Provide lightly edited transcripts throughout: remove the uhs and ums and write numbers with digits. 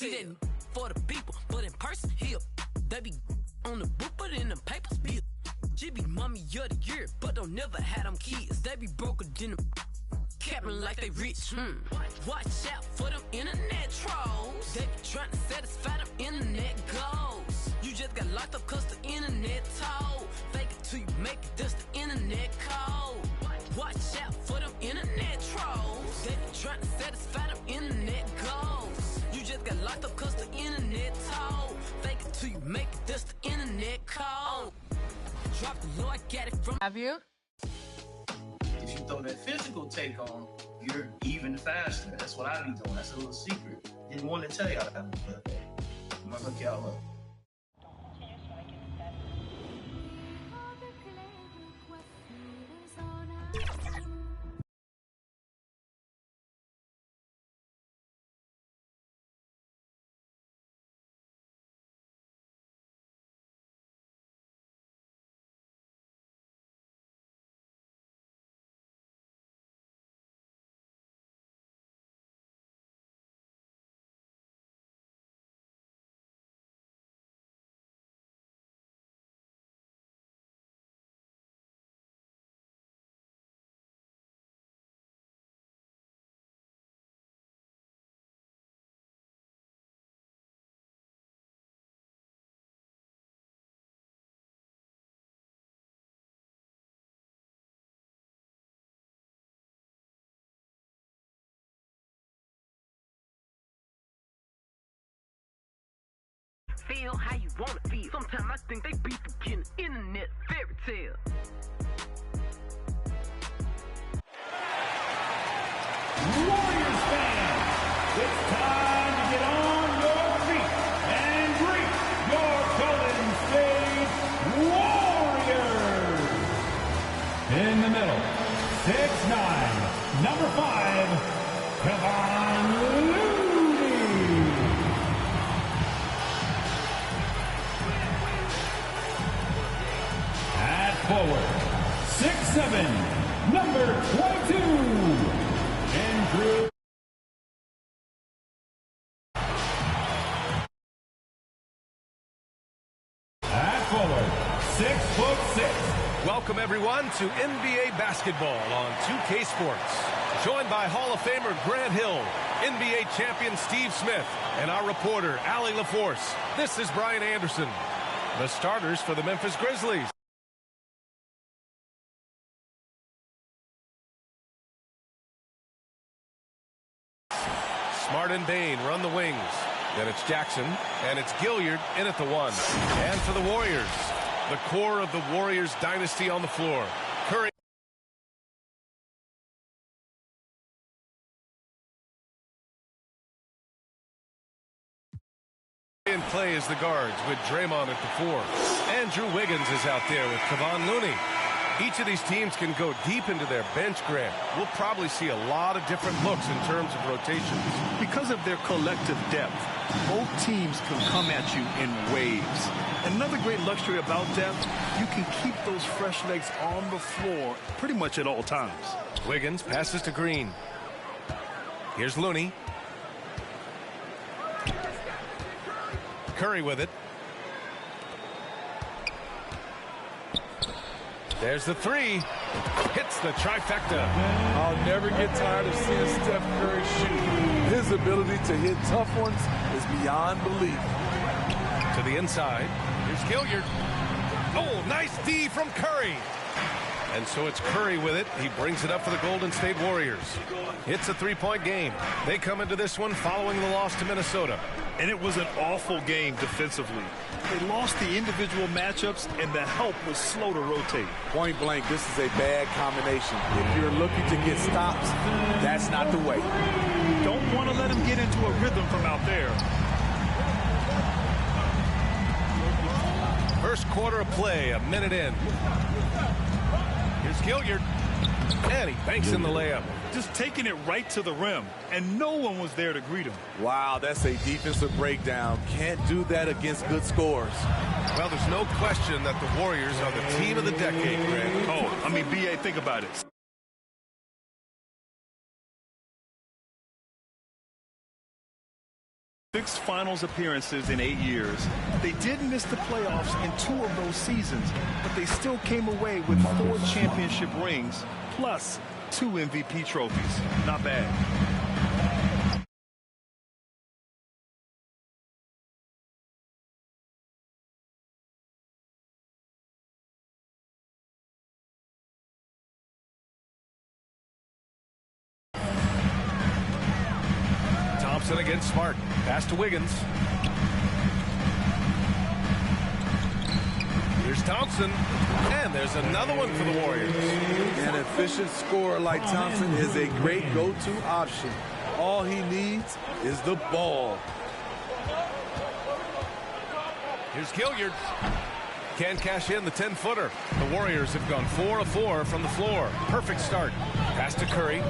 See that for the people, but in person, he they be on the book, but in the papers, be she be mommy of the year, but don't never have them kids. They be broker than them capping like they rich. Watch out for them internet trolls. They be trying to satisfy them internet goals. You just got locked up cause the internet told. Fake it till you make it, that's the internet code. Watch out for them internet trolls. They be trying to satisfy them internet goals. You just got locked up cause the internet told. Fake it till you make it, that's the internet code. Drop the low, I got it from. Have you? If you throw that physical take on, you're even faster. That's what I be doing. That's a little secret. Didn't want to tell y'all that, but I'm gonna hook y'all up. Feel how you wanna feel. Sometimes I think they be forgetting internet fairy tale. Warriors fans, it's time to get on your feet and greet your Golden State Warriors. In the middle, 6'9", number 5, Kevon Looney. Forward, 6'7", number 22, Andrew. At forward, 6'6". Welcome everyone to NBA basketball on 2K Sports. Joined by Hall of Famer Grant Hill, NBA champion Steve Smith, and our reporter Allie LaForce. This is Brian Anderson. The starters for the Memphis Grizzlies. Smart and Bain run the wings. Then it's Jackson, and it's Gilliard in at the 1. And for the Warriors, the core of the Warriors dynasty on the floor. Curry. In play as the guards with Draymond at the 4. Andrew Wiggins is out there with Kevon Looney. Each of these teams can go deep into their bench, Grant. We'll probably see a lot of different looks in terms of rotations. Because of their collective depth, both teams can come at you in waves. Another great luxury about depth, you can keep those fresh legs on the floor pretty much at all times. Wiggins passes to Green. Here's Looney. Curry with it. There's the 3. Hits the trifecta. I'll never get tired of seeing Steph Curry shoot. His ability to hit tough ones is beyond belief. To the inside. Here's Gilliard. Oh, nice D from Curry. And so it's Curry with it. He brings it up for the Golden State Warriors. It's a 3-point game. They come into this one following the loss to Minnesota. And it was an awful game defensively. They lost the individual matchups, and the help was slow to rotate. Point blank, this is a bad combination. If you're looking to get stops, that's not the way. Don't want to let him get into a rhythm from out there. First quarter of play, a minute in. Here's Gilliard. And he banks in the layup. Just taking it right to the rim, and no one was there to greet him. Wow, that's a defensive breakdown. Can't do that against good scores. Well, there's no question that the Warriors are the team of the decade, Grant. Oh, I mean, B.A., think about it. 6 finals appearances in 8 years. They did miss the playoffs in 2 of those seasons, but they still came away with 4 championship rings, plus 2 MVP trophies. Not bad. Thompson against Smart. Pass to Wiggins. Here's Thompson. And there's another one for the Warriors. An efficient scorer like Thompson is a great go-to option. All he needs is the ball. Here's Gilliard. Can't cash in the 10-footer. The Warriors have gone 4 of 4 from the floor. Perfect start. Pass to Curry.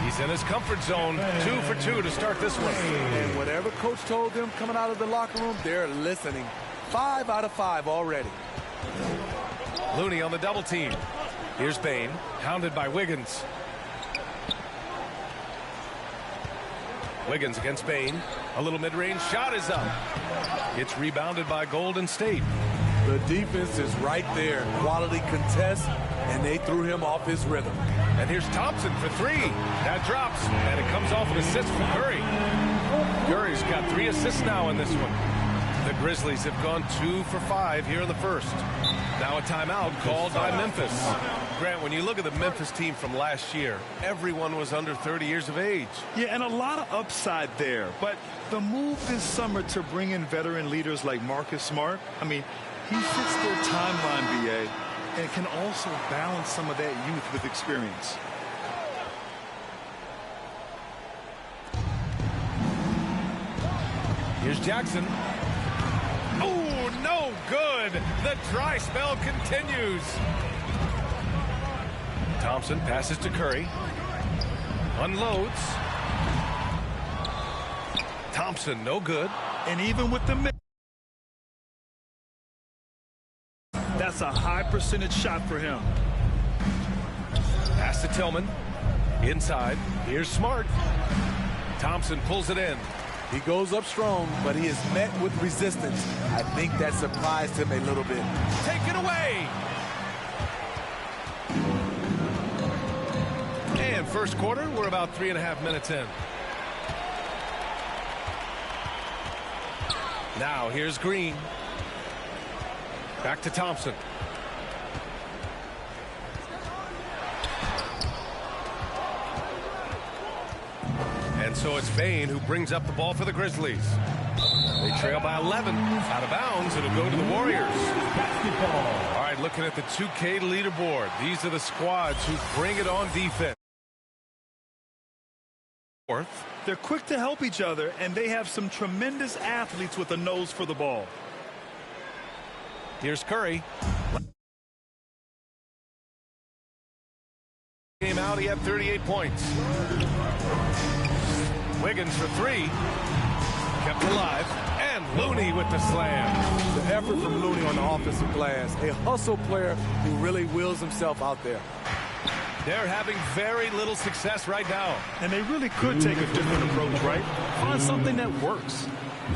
He's in his comfort zone. 2 for 2 to start this one. And whatever coach told them coming out of the locker room, they're listening. 5 out of 5 already. Looney on the double team. Here's Bain, hounded by Wiggins. Wiggins against Bain. A little mid-range shot is up. It's rebounded by Golden State. The defense is right there. Quality contest, and they threw him off his rhythm. And here's Thompson for 3. That drops, and it comes off an assist from Curry. Curry's got 3 assists now in this one. The Grizzlies have gone 2 for 5 here in the first. Now a timeout called by Memphis. Grant, when you look at the Memphis team from last year, everyone was under 30 years of age. Yeah, and a lot of upside there. But the move this summer to bring in veteran leaders like Marcus Smart, I mean, he fits their timeline, BA, and can also balance some of that youth with experience. Here's Jackson. Oh, no good. The dry spell continues. Thompson passes to Curry. Unloads. Thompson, no good. And even with the that's a high percentage shot for him. Pass to Tillman. Inside. Here's Smart. Thompson pulls it in. He goes up strong, but he is met with resistance. I think that surprised him a little bit. Take it away. And first quarter, we're about 3.5 minutes in. Now here's Green. Back to Thompson. And so it's Bain who brings up the ball for the Grizzlies. They trail by 11. Out of bounds, it'll go to the Warriors. All right, looking at the 2K leaderboard. These are the squads who bring it on defense. Fourth. They're quick to help each other, and they have some tremendous athletes with a nose for the ball. Here's Curry. Came out, he had 38 points. Wiggins for 3. Kept alive. And Looney with the slam. The effort from Looney on the offensive glass. A hustle player who really wills himself out there. They're having very little success right now. And they really could take a different approach, right? Find something that works.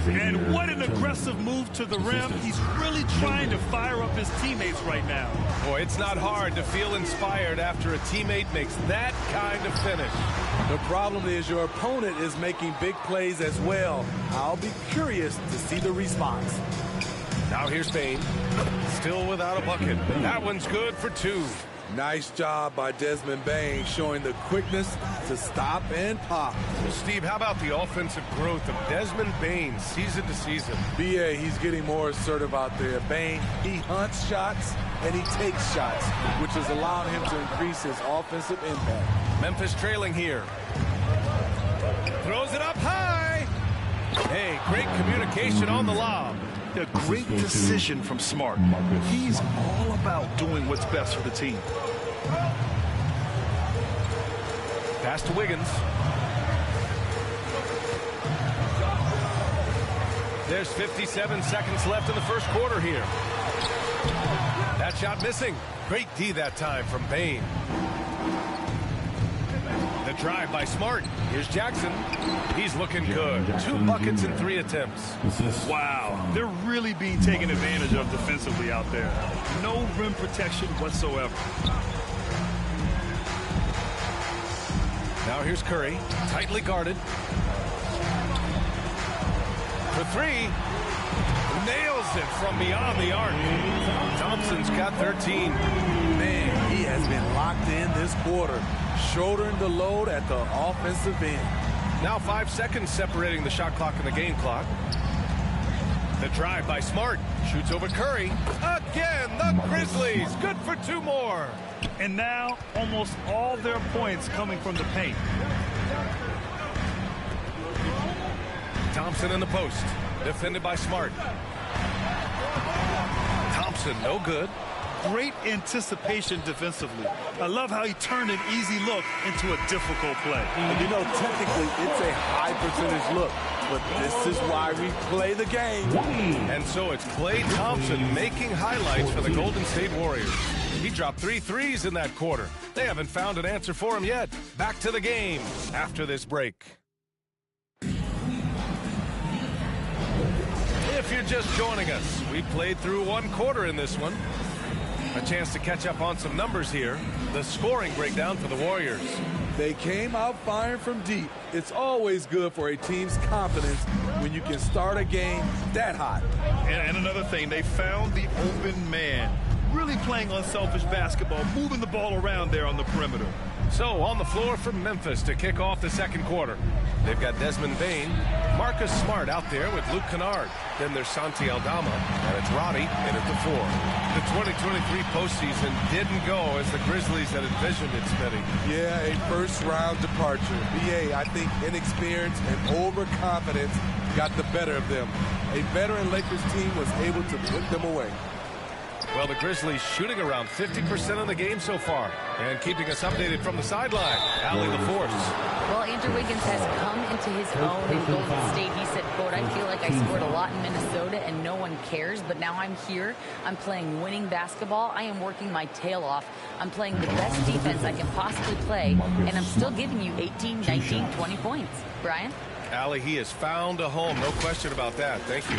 And what an aggressive move to the rim. He's really trying to fire up his teammates right now. Boy, it's not hard to feel inspired after a teammate makes that kind of finish. The problem is your opponent is making big plays as well. I'll be curious to see the response. Now here's Bain. Still without a bucket. That one's good for 2. Nice job by Desmond Bain, showing the quickness to stop and pop. Well, Steve, how about the offensive growth of Desmond Bain season to season? BA, he's getting more assertive out there. Bain, he hunts shots and he takes shots, which has allowed him to increase his offensive impact. Memphis trailing here. Throws it up high. Hey, great communication on the lob. A great decision from Smart. He's all about doing what's best for the team. Pass to Wiggins. There's 57 seconds left in the first quarter here. That shot missing. Great D that time from Bain. The drive by Smart. Here's Jackson. He's looking good. 2 buckets in 3 attempts. Wow, they're really being taken advantage of defensively out there. No rim protection whatsoever. Now here's Curry, tightly guarded. For 3. Nails it from beyond the arc. Thompson's got 13. Man, he has been locked in this quarter, shouldering the load at the offensive end. Now 5 seconds separating the shot clock and the game clock. The drive by Smart. Shoots over Curry. Again, the Grizzlies. Good for 2 more. And now almost all their points coming from the paint. Thompson in the post. Defended by Smart. Thompson, no good. Great anticipation defensively. I love how he turned an easy look into a difficult play. And you know, technically, it's a high percentage look, but this is why we play the game. And so it's Klay Thompson making highlights for the Golden State Warriors. He dropped 3 threes in that quarter. They haven't found an answer for him yet. Back to the game after this break. If you're just joining us, we played through 1 quarter in this one. A chance to catch up on some numbers here. The scoring breakdown for the Warriors. They came out firing from deep. It's always good for a team's confidence when you can start a game that hot. And another thing, they found the open man. Really playing unselfish basketball, moving the ball around there on the perimeter. So on the floor for Memphis to kick off the second quarter. They've got Desmond Bane, Marcus Smart out there with Luke Kennard. Then there's Santi Aldama, and it's Roddy in at the 4. The 2023 postseason didn't go as the Grizzlies had envisioned it, Smitty. Yeah, a first-round departure. BA, I think inexperience and overconfidence got the better of them. A veteran Lakers team was able to put them away. Well, the Grizzlies shooting around 50% of the game so far. And keeping us updated from the sideline, Allie LaForce. Well, Andrew Wiggins has come into his own in Golden State. He said, quote, I feel like I scored a lot in Minnesota and no one cares, but now I'm here. I'm playing winning basketball. I am working my tail off. I'm playing the best defense I can possibly play, and I'm still giving you 18, 19, 20 points. Brian? Allie, he has found a home. No question about that. Thank you.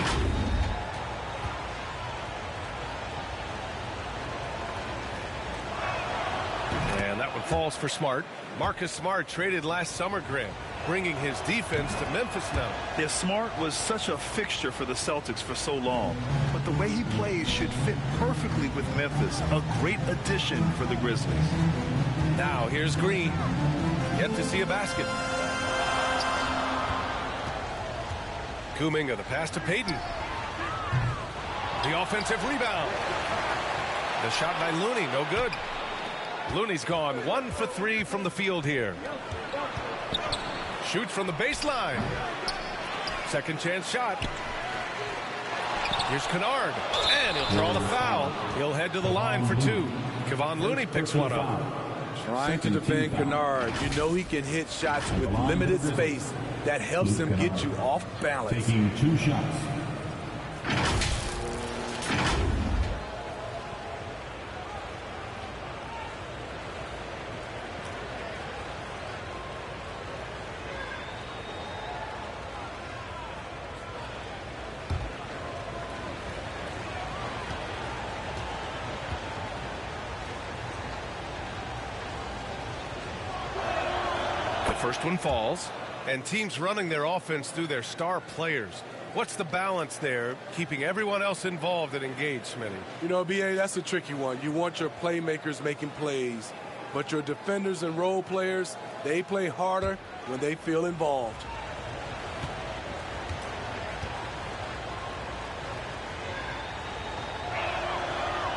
And that one falls for Smart. Marcus Smart traded last summer, Grant, bringing his defense to Memphis now. Yeah, Smart was such a fixture for the Celtics for so long. But the way he plays should fit perfectly with Memphis. A great addition for the Grizzlies. Now here's Green. Yet to see a basket. Kuminga, the pass to Payton. The offensive rebound. The shot by Looney, no good. Looney's gone 1 for 3 from the field here. Shoots from the baseline. Second chance shot. Here's Kennard. And he'll draw the foul. He'll head to the line for 2. Kevon Looney picks one up. Trying to defend Kennard. You know he can hit shots with limited space. That helps him get you off balance. Taking 2 shots. First one falls, and teams running their offense through their star players. What's the balance there, keeping everyone else involved and engaged, Smitty? You know, BA, that's a tricky one. You want your playmakers making plays, but your defenders and role players, they play harder when they feel involved.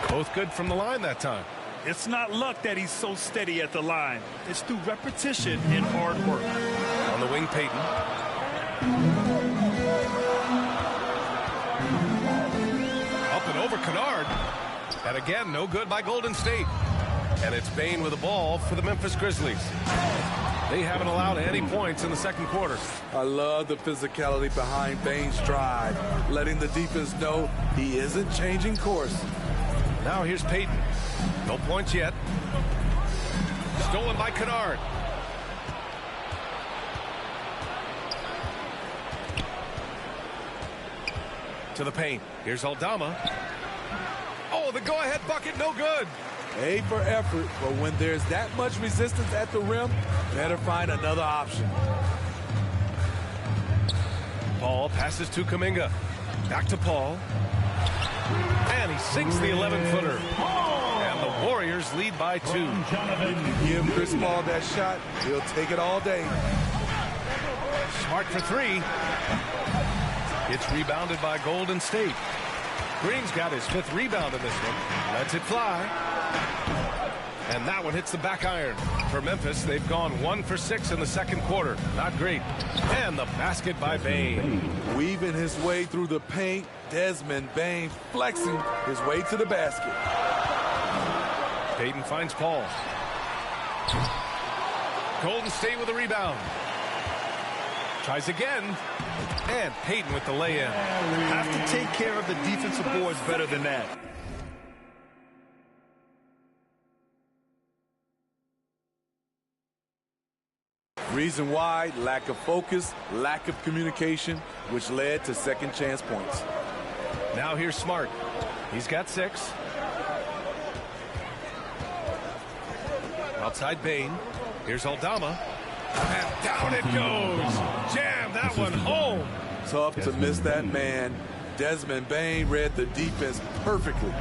Both good from the line that time. It's not luck that he's so steady at the line. It's through repetition and hard work. On the wing, Payton. Up and over Kennard. And again, no good by Golden State. And it's Bane with the ball for the Memphis Grizzlies. They haven't allowed any points in the second quarter. I love the physicality behind Bane's drive, letting the defense know he isn't changing course. Now here's Payton. No points yet. Stolen by Kennard. To the paint. Here's Aldama. Oh, the go-ahead bucket, no good. A for effort, but when there's that much resistance at the rim, better find another option. Paul passes to Kuminga. Back to Paul. And he sinks the 11-footer. And the Warriors lead by 2. Give Chris Paul that shot, he'll take it all day. Smart for 3. It's rebounded by Golden State. Green's got his 5th rebound in this one. Lets it fly. And that one hits the back iron. For Memphis, they've gone 1 for 6 in the second quarter. Not great. And the basket by Bane. Weaving his way through the paint, Desmond Bane flexing his way to the basket. Payton finds Paul. Golden State with a rebound. Tries again. And Payton with the lay-in. Have to take care of the defensive boards better than that. Reason why, lack of focus, lack of communication, which led to second chance points. Now here's Smart. He's got 6. Outside Bane. Here's Aldama. And down it goes. Jam that one home. Tough to miss that man. Desmond Bane read the defense perfectly.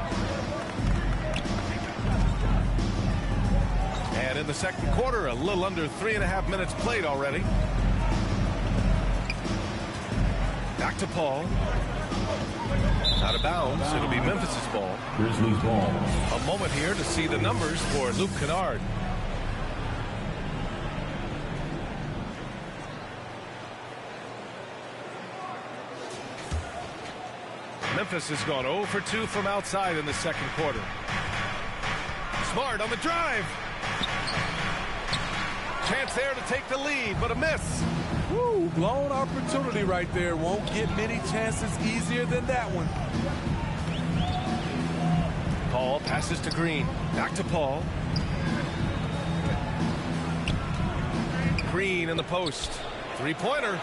And in the second quarter, a little under 3.5 minutes played already. Back to Paul. Out of bounds. It'll be Memphis's ball. Grizzlies ball. A moment here to see the numbers for Luke Kennard. Memphis has gone 0 for 2 from outside in the second quarter. Smart on the drive. Chance there to take the lead, but a miss. Woo, blown opportunity right there. Won't get many chances easier than that one. Paul passes to Green. Back to Paul. Green in the post. Three-pointer.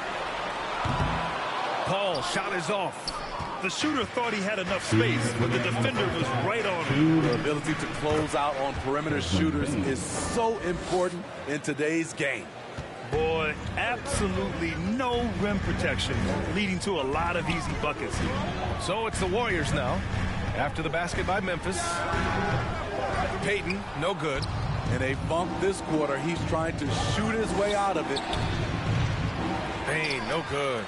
Paul shot is off. The shooter thought he had enough space, but the defender was right on him. The ability to close out on perimeter shooters is so important in today's game. Boy, absolutely no rim protection, leading to a lot of easy buckets here. So it's the Warriors now. After the basket by Memphis. Payton, no good. In a bump this quarter, he's trying to shoot his way out of it. Bane, no good.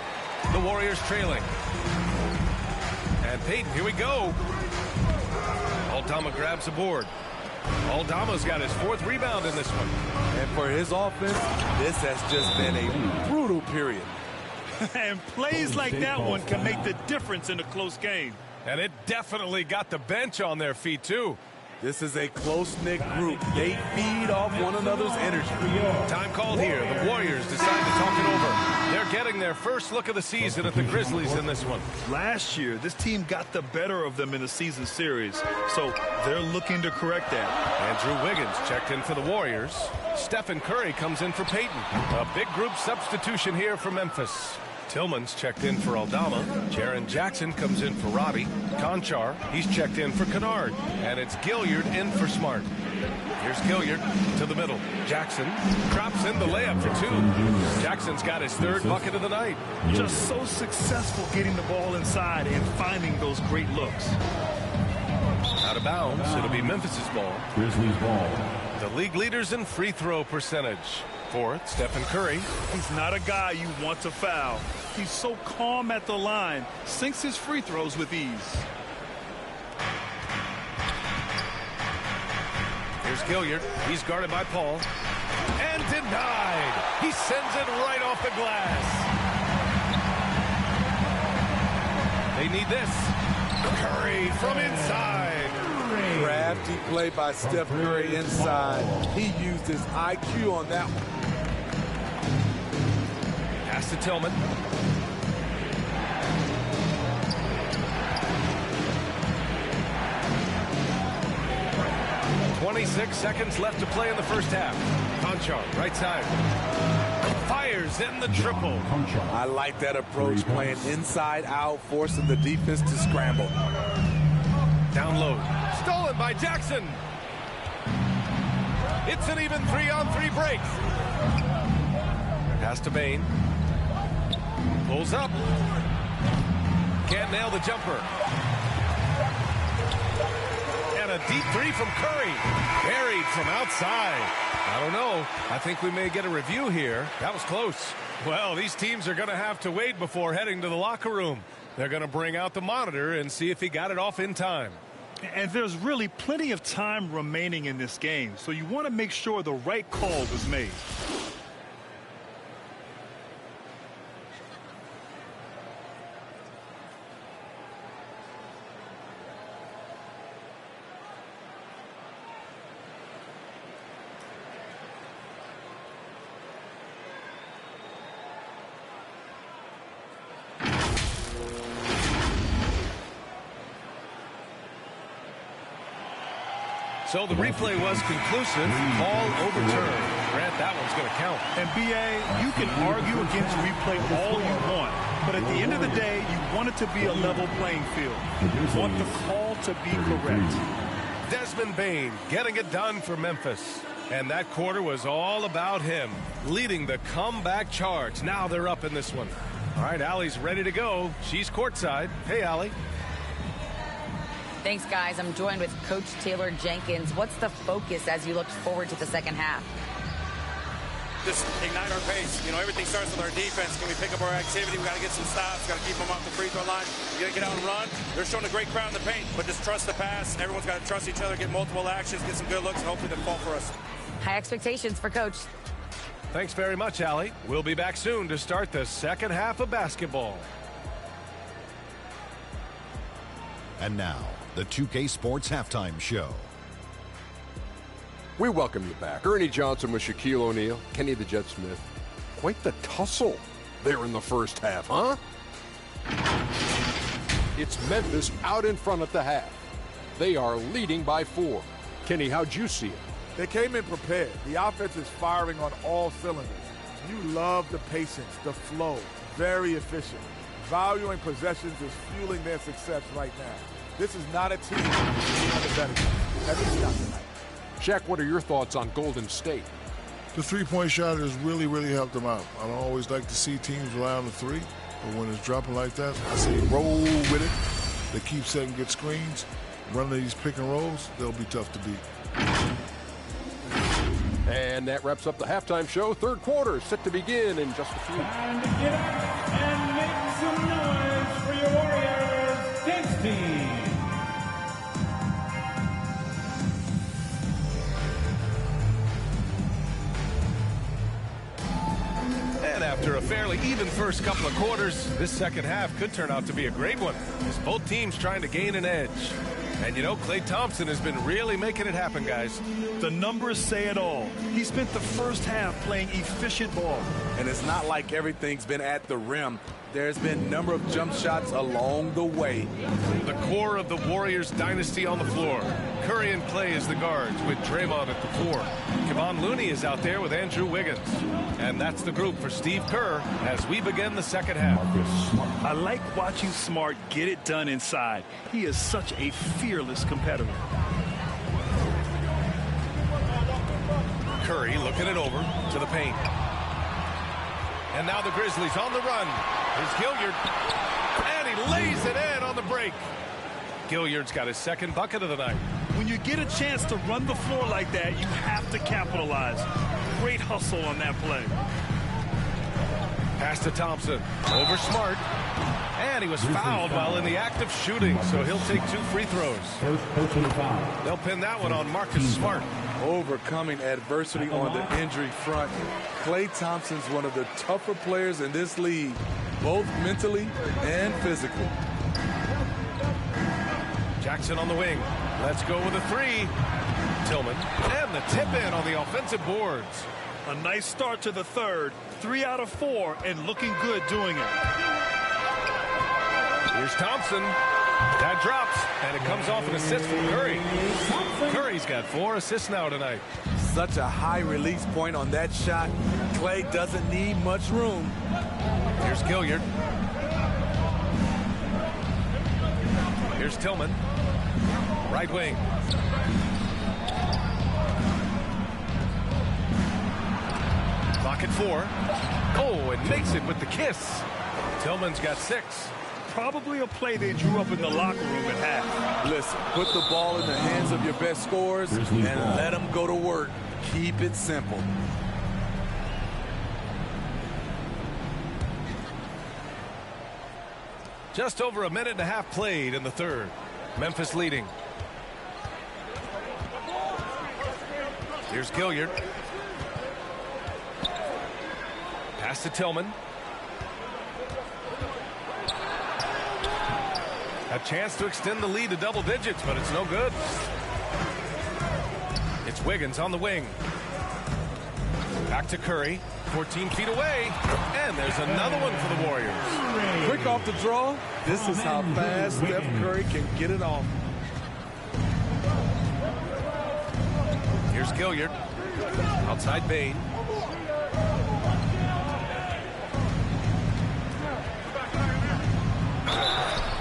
The Warriors trailing. And Payton, here we go. Aldama grabs the board. Aldama's got his 4th rebound in this one. And for his offense, this has just been a brutal period. And plays like that one can make the difference in a close game. And it definitely got the bench on their feet, too. This is a close-knit group. They feed off one another's energy. Time called here. The Warriors decide to talk it over. They're getting their first look of the season at the Grizzlies in this one. Last year, this team got the better of them in the season series, so they're looking to correct that. Andrew Wiggins checked in for the Warriors. Stephen Curry comes in for Payton. A big group substitution here for Memphis. Tillman's checked in for Aldama. Jaren Jackson comes in for Robbie. Conchar, he's checked in for Kennard. And it's Gilliard in for Smart. Here's Gilliard to the middle. Jackson drops in the layup for 2. Jackson's got his 3rd bucket of the night. Just so successful getting the ball inside and finding those great looks. Out of bounds, it'll be Memphis's ball. Grizzlies ball. The league leaders in free throw percentage. 4th, Stephen Curry. He's not a guy you want to foul. He's so calm at the line, sinks his free throws with ease. Here's Gilliard. He's guarded by Paul. And denied. He sends it right off the glass. They need this. Curry from inside. Crafty play by Steph Curry inside. He used his IQ on that one. Pass to Tillman. .26 seconds left to play in the first half. Conchar, right side. Fires in the triple. I like that approach, playing inside out, forcing the defense to scramble. Down low. Stolen by Jackson. It's an even 3-on-3 break. Pass to Bain. Pulls up. Can't nail the jumper. And a deep three from Curry. Buried from outside. I don't know. I think we may get a review here. That was close. Well, these teams are going to have to wait before heading to the locker room. They're going to bring out the monitor and see if he got it off in time. And there's really plenty of time remaining in this game, so you want to make sure the right call was made. So the replay was conclusive. Ball overturned. Grant, that one's going to count. And B.A., you can argue against replay all you want, but at the end of the day, you want it to be a level playing field. You want the call to be correct. Desmond Bain getting it done for Memphis. And that quarter was all about him, leading the comeback charge. Now they're up in this one. All right, Allie's ready to go. She's courtside. Hey, Allie. Thanks, guys. I'm joined with Coach Taylor Jenkins. What's the focus as you look forward to the second half? Just ignite our pace. You know, everything starts with our defense. Can we pick up our activity? We got to get some stops. Got to keep them off the free throw line. We got to get out and run. They're showing a great crowd in the paint, but just trust the pass. Everyone's got to trust each other, get multiple actions, get some good looks, and hopefully they fall for us. High expectations for Coach. Thanks very much, Allie. We'll be back soon to start the second half of basketball. And now, the 2K Sports Halftime Show. We welcome you back. Ernie Johnson with Shaquille O'Neal, Kenny the Jet Smith. Quite the tussle there in the first half, huh? It's Memphis out in front at the half. They are leading by 4. Kenny, how'd you see it? They came in prepared. The offense is firing on all cylinders. You love the patience, the flow, very efficient. Valuing possessions is fueling their success right now. This is not a team on the better team. At least not tonight. Shaq, what are your thoughts on Golden State? The three-point shot has really, really helped them out. I don't always like to see teams rely on the three, but when it's dropping like that, I say roll with it. They keep setting good screens. Running these pick and rolls, they'll be tough to beat. And that wraps up the halftime show. Third quarter set to begin in just a few. Time to get up and make some noise for your Warriors dance team. And after a fairly even first couple of quarters, this second half could turn out to be a great one, as both teams trying to gain an edge. And you know, Klay Thompson has been really making it happen, guys. The numbers say it all. He spent the first half playing efficient ball. And it's not like everything's been at the rim. There's been a number of jump shots along the way. The core of the Warriors dynasty on the floor. Curry and Klay as the guards with Draymond at the 4. Kevon Looney is out there with Andrew Wiggins. And that's the group for Steve Kerr as we begin the second half. I like watching Smart get it done inside. He is such a fearless competitor. Curry looking it over to the paint. And now the Grizzlies on the run. Here's Gilliard. And he lays it in on the break. Gilliard's got his second bucket of the night. When you get a chance to run the floor like that, you have to capitalize. Great hustle on that play. Pass to Thompson. Over Smart. And he was fouled while in the act of shooting, so he'll take 2 free throws. They'll pin that one on Marcus Smart. Overcoming adversity on the injury front. Klay Thompson's one of the tougher players in this league, both mentally and physically. Jackson on the wing. Let's go with a 3. Tillman. And the tip in on the offensive boards. A nice start to the third. 3 out of 4 and looking good doing it. Here's Thompson. That drops, and it comes off an assist from Curry. Curry's got 4 assists now tonight. Such a high release point on that shot. Clay doesn't need much room. Here's Gilliard. Here's Tillman. Right wing. Clock at 4. Oh, and makes it with the kiss. Tillman's got 6. Probably a play they drew up in the locker room at half. Listen, put the ball in the hands of your best scorers and let them go to work. Keep it simple. Just over a minute and a half played in the third. Memphis leading. Here's Gilliard. Pass to Tillman. A chance to extend the lead to double digits, but it's no good. It's Wiggins on the wing. Back to Curry. 14 feet away. And there's another one for the Warriors. Quick off the draw. This is how fast Steph Curry can get it off. Here's Gilliard. Outside Bain.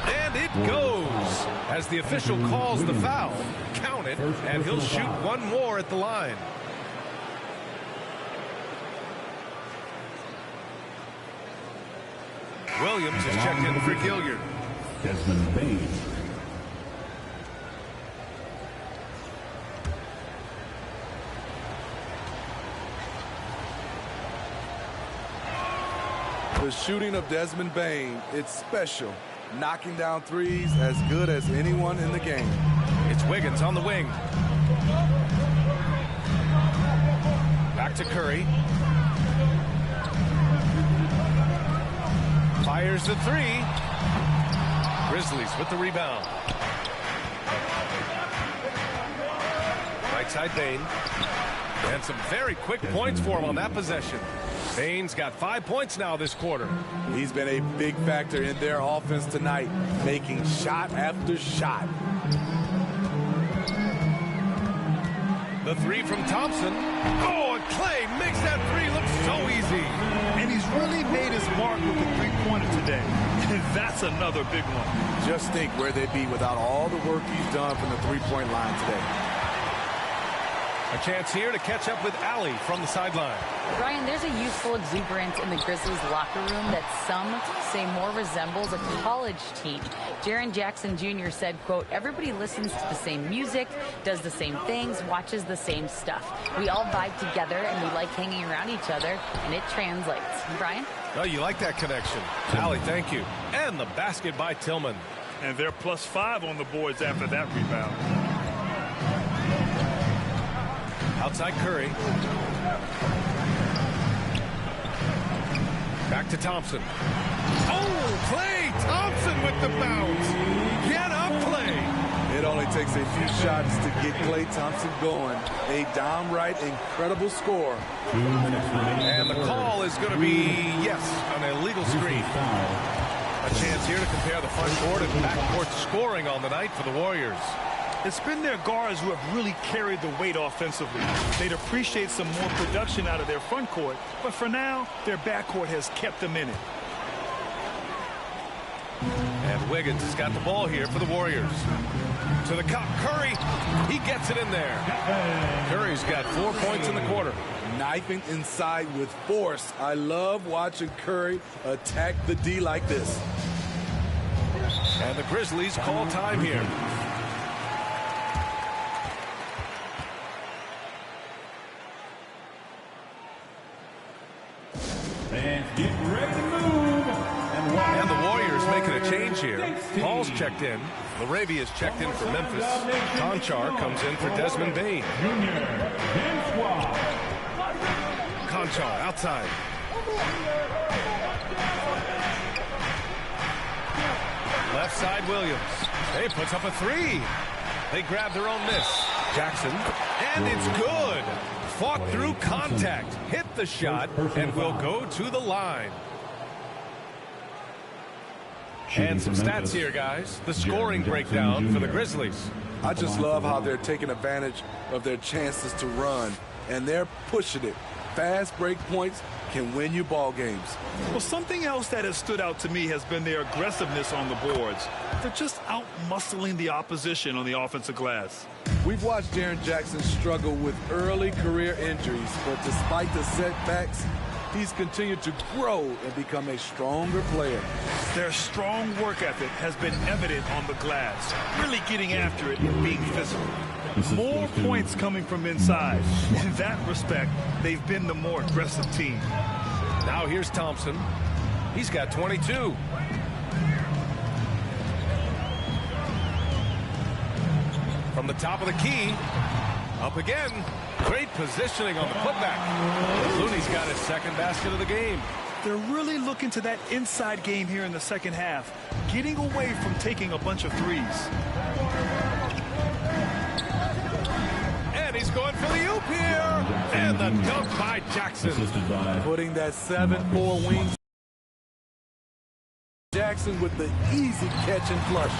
And it goes. As the official calls the foul. Count it, and he'll shoot one more at the line. Williams has checked in for Gilliard. Desmond Bain. The shooting of Desmond Bain, it's special. Knocking down threes as good as anyone in the game. It's Wiggins on the wing. Back to Curry. Fires the 3. Grizzlies with the rebound. Right side Bain. And some very quick points for him on that possession. Bain's got 5 points now this quarter. He's been a big factor in their offense tonight, making shot after shot. The 3 from Thompson. Oh, and Clay makes that 3 look so easy. And he's really made his mark with the three-pointer today. And that's another big one. Just think where they'd be without all the work he's done from the three-point line today. A chance here to catch up with Allie from the sideline. Brian, there's a youthful exuberance in the Grizzlies locker room that some say more resembles a college team. Jaren Jackson Jr. said, quote, everybody listens to the same music, does the same things, watches the same stuff. We all vibe together and we like hanging around each other, and it translates. Brian? Oh, you like that connection. Allie, thank you. And the basket by Tillman. And they're +5 on the boards after that rebound. Outside Curry. Back to Thompson. Oh, Clay Thompson with the bounce. Get up, Clay. It only takes a few shots to get Clay Thompson going. A downright incredible score. 2 minutes remaining. And the call is going to be, yes, an illegal screen. A chance here to compare the front court and back court scoring on the night for the Warriors. It's been their guards who have really carried the weight offensively. They'd appreciate some more production out of their front court, but for now, their backcourt has kept them in it. And Wiggins has got the ball here for the Warriors. To the cup, Curry, he gets it in there. Curry's got 4 points in the quarter. Knifing inside with force. I love watching Curry attack the D like this. And the Grizzlies call time here. Fans get ready to move. And the Warriors making a change here. Paul's checked in. Laravia's checked in for Memphis. Conchar comes in for Desmond Bain. Conchar outside. Left side Williams. They puts up a 3. They grab their own miss. Jackson. And it's good. Fought through contact, hit the shot, and will go to the line. And some stats here, guys. The scoring breakdown for the Grizzlies. I just love how they're taking advantage of their chances to run, and they're pushing it. Fast break points can win you ball games. Well, something else that has stood out to me has been their aggressiveness on the boards. They're just out-muscling the opposition on the offensive glass. We've watched Jaren Jackson struggle with early career injuries, but despite the setbacks, he's continued to grow and become a stronger player. Their strong work ethic has been evident on the glass, really getting after it and being physical. More points coming from inside. In that respect, they've been the more aggressive team. Now here's Thompson. He's got 22. From the top of the key, up again. Great positioning on the putback. Looney's got his second basket of the game. They're really looking to that inside game here in the second half, getting away from taking a bunch of threes. And he's going for the oop here. And the dunk by Jackson. Putting that 7-4 wing. Jackson with the easy catch and flush.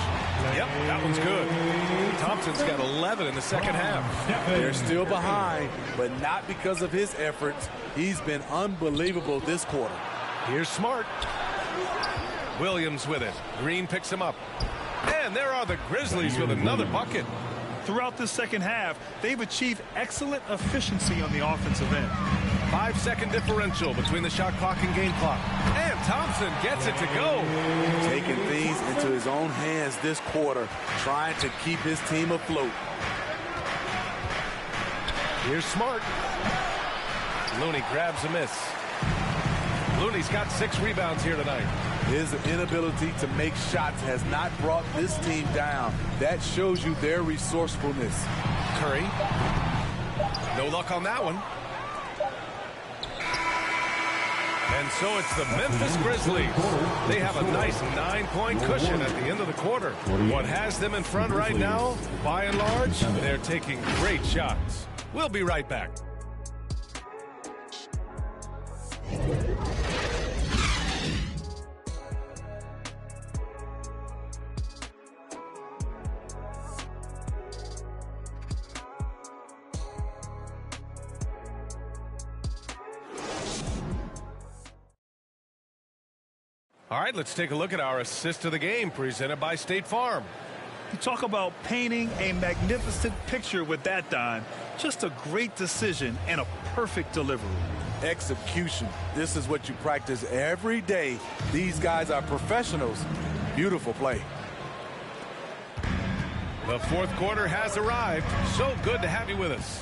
Yep, that one's good. Thompson's got 11 in the second half. They're still behind, but not because of his efforts. He's been unbelievable this quarter. Here's Smart. Williams with it. Green picks him up. And there are the Grizzlies with another bucket. Throughout the second half, they've achieved excellent efficiency on the offensive end. 5-second differential between the shot clock and game clock. And Thompson gets it to go. Taking things into his own hands this quarter, trying to keep his team afloat. Here's Smart. Looney grabs a miss. Looney's got 6 rebounds here tonight. His inability to make shots has not brought this team down. That shows you their resourcefulness. Curry. No luck on that one. And so it's the Memphis Grizzlies. They have a nice 9-point cushion at the end of the quarter. What has them in front right now, by and large, they're taking great shots. We'll be right back. All right, let's take a look at our assist of the game presented by State Farm. You talk about painting a magnificent picture with that dime. Just a great decision and a perfect delivery. Execution. This is what you practice every day. These guys are professionals. Beautiful play. The fourth quarter has arrived. So good to have you with us.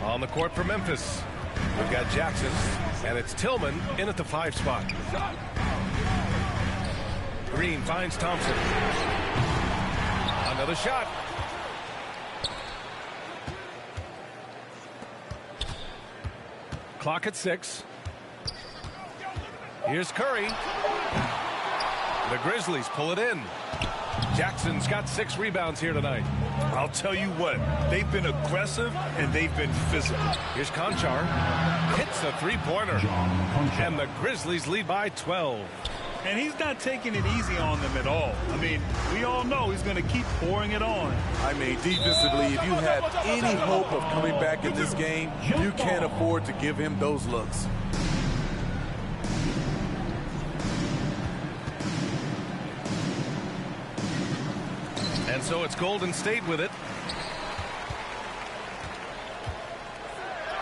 On the court for Memphis, we've got Jackson, and it's Tillman in at the 5 spot. Green finds Thompson. Another shot. Clock at 6. Here's Curry. The Grizzlies pull it in. Jackson's got 6 rebounds here tonight. I'll tell you what, they've been aggressive and they've been physical. Here's Conchar. Hits a 3-pointer. And the Grizzlies lead by 12. And he's not taking it easy on them at all. I mean, we all know he's going to keep pouring it on. I mean, defensively, if you have any hope of coming back in this game, you can't afford to give him those looks. And so it's Golden State with it.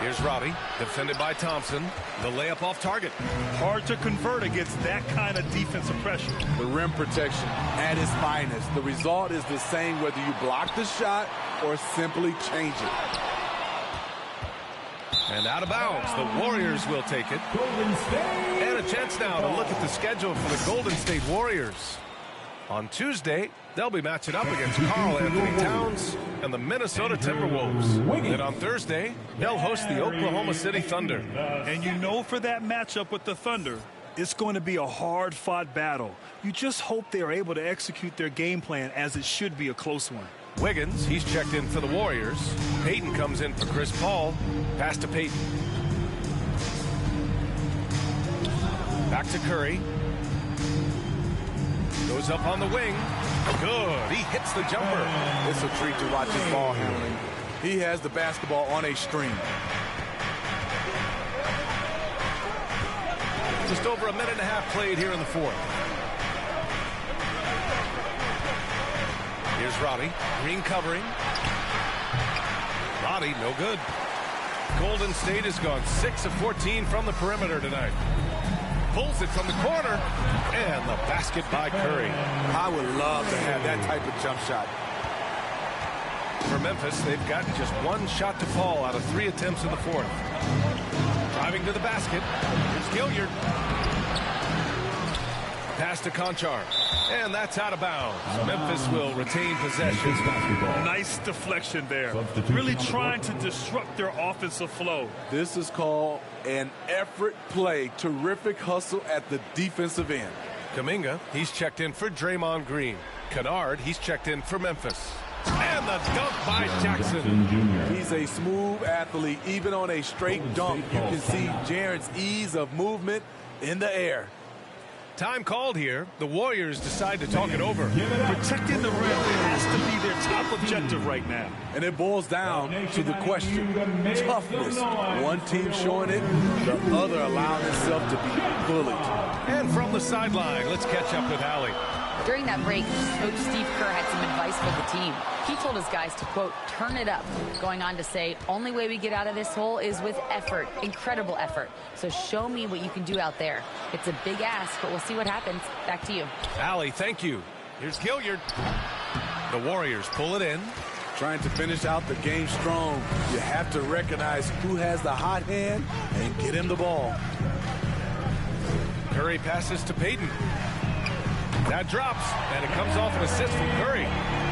Here's Robbie, defended by Thompson. The layup off target. Hard to convert against that kind of defensive pressure. The rim protection at its finest. The result is the same whether you block the shot or simply change it. And out of bounds, the Warriors will take it. And a chance now to look at the schedule for the Golden State Warriors. On Tuesday, they'll be matching up against Karl Anthony Towns and the Minnesota Timberwolves. Then on Thursday, they'll host the Oklahoma City Thunder. And you know for that matchup with the Thunder, it's going to be a hard-fought battle. You just hope they are able to execute their game plan as it should be a close one. Wiggins, he's checked in for the Warriors. Payton comes in for Chris Paul. Pass to Payton. Back to Curry. Goes up on the wing. Good. He hits the jumper. It's a treat to watch his ball handling. He has the basketball on a string. Just over a minute and a half played here in the fourth. Here's Roddy. Green covering. Roddy, no good. Golden State has gone 6 of 14 from the perimeter tonight. Pulls it from the corner. And the basket by Curry. I would love to have that type of jump shot. For Memphis, they've got just one shot to fall out of 3 attempts in the fourth. Driving to the basket. Here's Gilliard. Pass to Conchar. And that's out of bounds. Memphis will retain possession. Nice deflection there. Really trying to disrupt their offensive flow. This is called an effort play. Terrific hustle at the defensive end. Kuminga, he's checked in for Draymond Green. Kennard, he's checked in for Memphis. And the dunk by Jackson. He's a smooth athlete. Even on a straight dunk, you can see Jaren's ease of movement in the air. Time called here. The Warriors decide to talk it over. Protecting the rim has to be their top objective right now. And it boils down to the question, toughness. One team showing it, the other allowing itself to be bullied. And from the sideline, let's catch up with Allie. During that break, Coach Steve Kerr had some advice for the team. He told his guys to, quote, turn it up, going on to say, only way we get out of this hole is with effort, incredible effort. So show me what you can do out there. It's a big ask, but we'll see what happens. Back to you. Allie, thank you. Here's Gilliard. The Warriors pull it in. Trying to finish out the game strong. You have to recognize who has the hot hand and get him the ball. Curry passes to Payton. That drops, and it comes off an assist from Curry.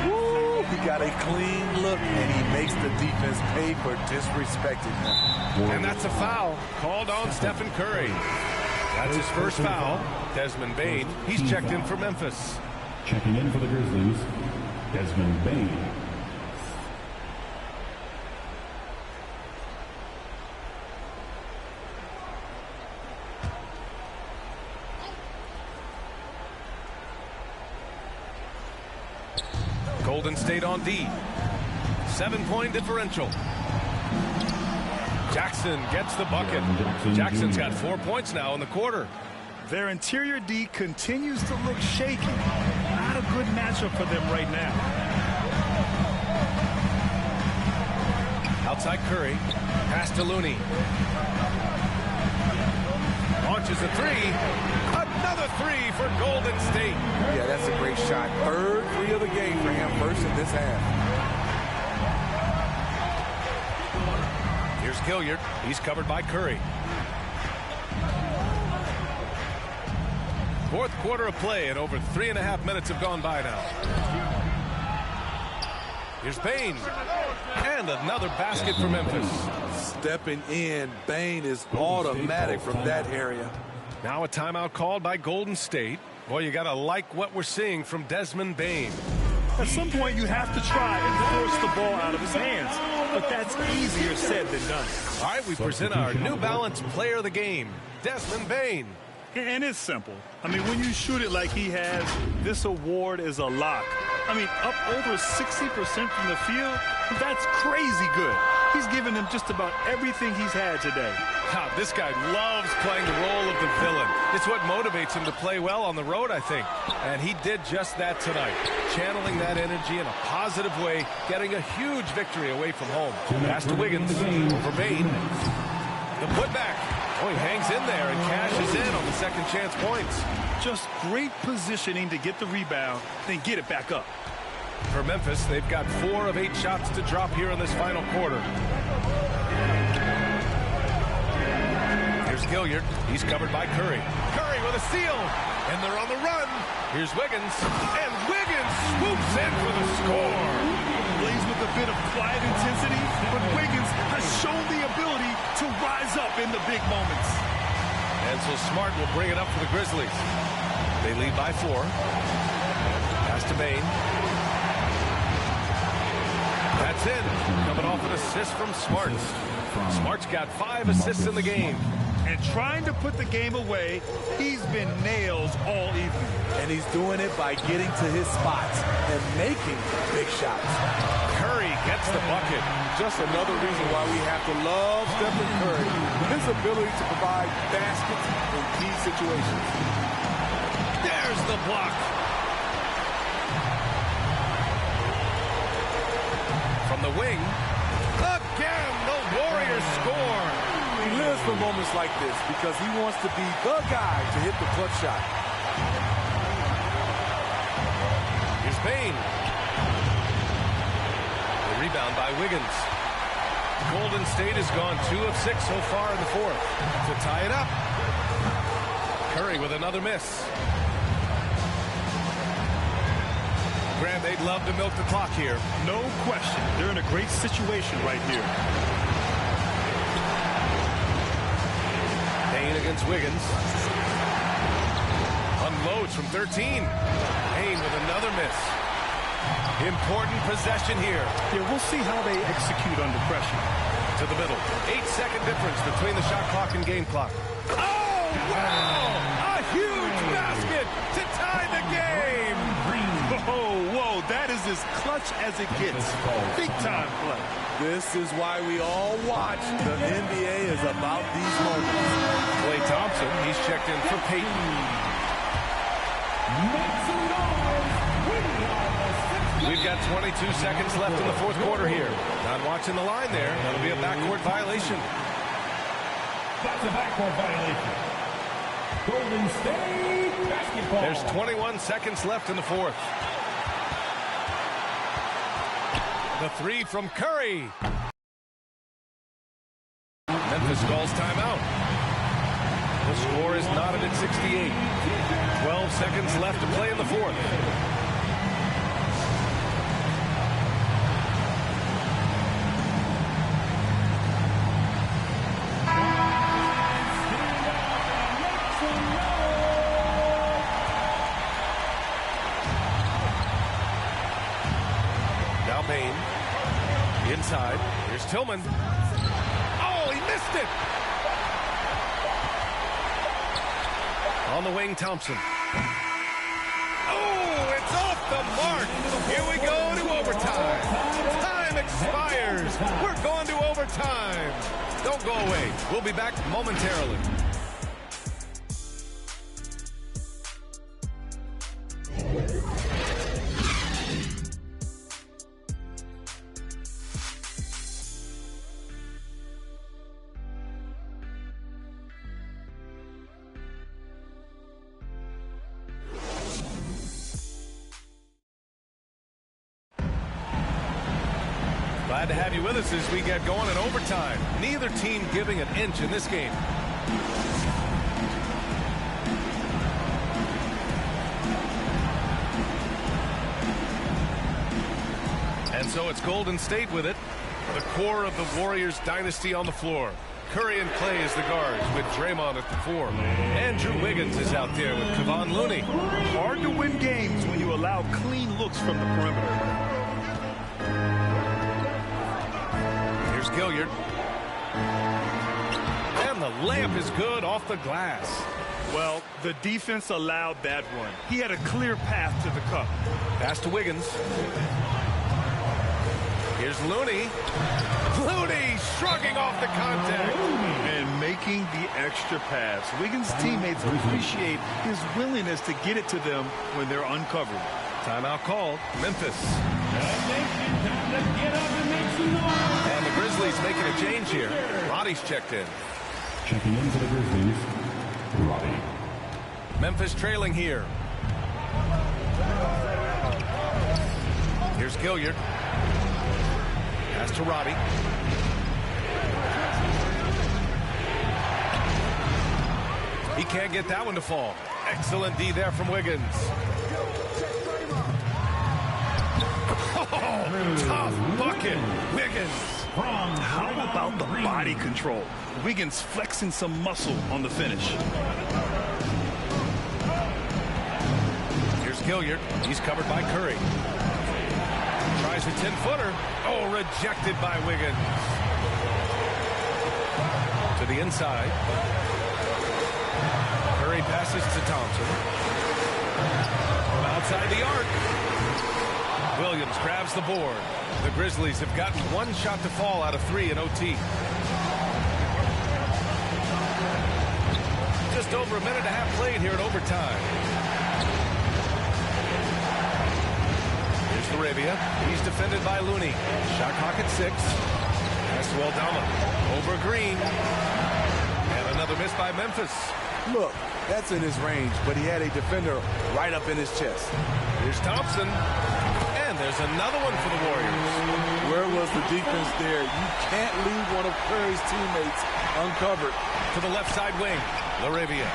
Woo! He got a clean look, and he makes the defense pay for disrespecting him. And that's a foul called on Stephen Curry. That's his first foul. Desmond Bane, he's checked in for Memphis. Checking in for the Grizzlies, Desmond Bane. Golden State on D. 7-point differential. Jackson gets the bucket. Jackson's got 4 points now in the quarter. Their interior D continues to look shaky. Not a good matchup for them right now. Outside Curry. Pass to Looney. Launches a three. Another three for Golden State. Yeah, that's a great shot. Third three of the game for him, first in this half. Here's Gilliard. He's covered by Curry. Fourth quarter of play, and over 3.5 minutes have gone by now. Here's Bane. And another basket for Memphis. Stepping in, Bane is automatic from that area. Now a timeout called by Golden State. Boy, you got to like what we're seeing from Desmond Bane. At some point, you have to try and force the ball out of his hands. But that's easier said than done. All right, we present our New Balance Player of the Game, Desmond Bane. And it's simple. I mean, when you shoot it like he has, this award is a lock. I mean, up over 60% from the field, that's crazy good. He's given them just about everything he's had today. God, this guy loves playing the role of the villain. It's what motivates him to play well on the road, I think. And he did just that tonight, channeling that energy in a positive way, getting a huge victory away from home. Pass to Wiggins, over Bane. The putback. Oh, he hangs in there and cashes in on the second chance points. Just great positioning to get the rebound, then get it back up. For Memphis, they've got 4 of 8 shots to drop here in this final quarter. Here's Gilliard. He's covered by Curry. Curry with a steal. And they're on the run. Here's Wiggins. And Wiggins swoops in for the score. Plays with a bit of quiet intensity, but Wiggins has shown the ability to rise up in the big moments. And so Smart will bring it up for the Grizzlies. They lead by 4. Pass to Bane. That's in. Coming off an assist from Smart. Smart's got 5 assists in the game. and trying to put the game away. He's been nails all evening. And he's doing it by getting to his spots and making big shots. Curry gets the bucket. Just another reason why we have to love Stephen Curry. His ability to provide baskets in key situations. There's the block. From the wing. Again, the Warriors score. He lives for moments like this because he wants to be the guy to hit the clutch shot. Here's Payne. The rebound by Wiggins. Golden State has gone 2 of 6 so far in the fourth. To tie it up. Curry with another miss. Graham, they'd love to milk the clock here. No question. They're in a great situation right here. Payne against Wiggins. Unloads from 13. Payne with another miss. Important possession here. Yeah, we'll see how they execute under pressure. To the middle. 8-second difference between the shot clock and game clock. Oh, wow! A huge basket to tie the game! Whoa, that is as clutch as it gets. Big time play. This is why we all watch. The NBA is about these moments. Klay Thompson, he's checked in for Payton. We've got 22 seconds left in the fourth quarter here. Not watching the line there. That'll be a backcourt violation. That's a backcourt violation. Golden State basketball. There's 21 seconds left in the fourth. The three from Curry. Memphis calls timeout. The score is knotted at 68. 12 seconds left to play in the fourth. Now Payne. Inside. Here's Tillman. Oh, he missed it! On the wing, Thompson. Oh, it's off the mark. Here we go to overtime. Time expires. We're going to overtime. Don't go away. We'll be back momentarily. Glad to have you with us as we get going in overtime. Neither team giving an inch in this game. And so it's Golden State with it. The core of the Warriors dynasty on the floor. Curry and Klay as the guards with Draymond at the 4. Andrew Wiggins is out there with Kevon Looney. Hard to win games when you allow clean looks from the perimeter. Here's Gilliard. And the layup is good off the glass. Well, the defense allowed that one. He had a clear path to the cup. Pass to Wiggins. Here's Looney. Looney shrugging off the contact. And making the extra pass. Wiggins' teammates appreciate his willingness to get it to them when they're uncovered. Timeout called. Memphis. And the Grizzlies making a change here. Roddy's checked in. Checking in for the Grizzlies, Roddy. Memphis trailing here. Here's Gilliard. Pass to Roddy. He can't get that one to fall. Excellent D there from Wiggins. Oh, tough bucket. Wiggins. How about the body control? Wiggins flexing some muscle on the finish. Here's Gilliard. He's covered by Curry. Tries a 10-footer. Oh, rejected by Wiggins. To the inside. Curry passes to Thompson. From outside the arc. Williams grabs the board. The Grizzlies have gotten one shot to fall out of 3 in OT. Just over a minute and a half played here in overtime. Here's Laravia. He's defended by Looney. Shot clock at 6. Pass to Aldama. Over Green. And another miss by Memphis. Look, that's in his range, but he had a defender right up in his chest. Here's Thompson. And there's another one for the Warriors. Where was the defense there? You can't leave one of Curry's teammates uncovered. To the left side wing. Laravia.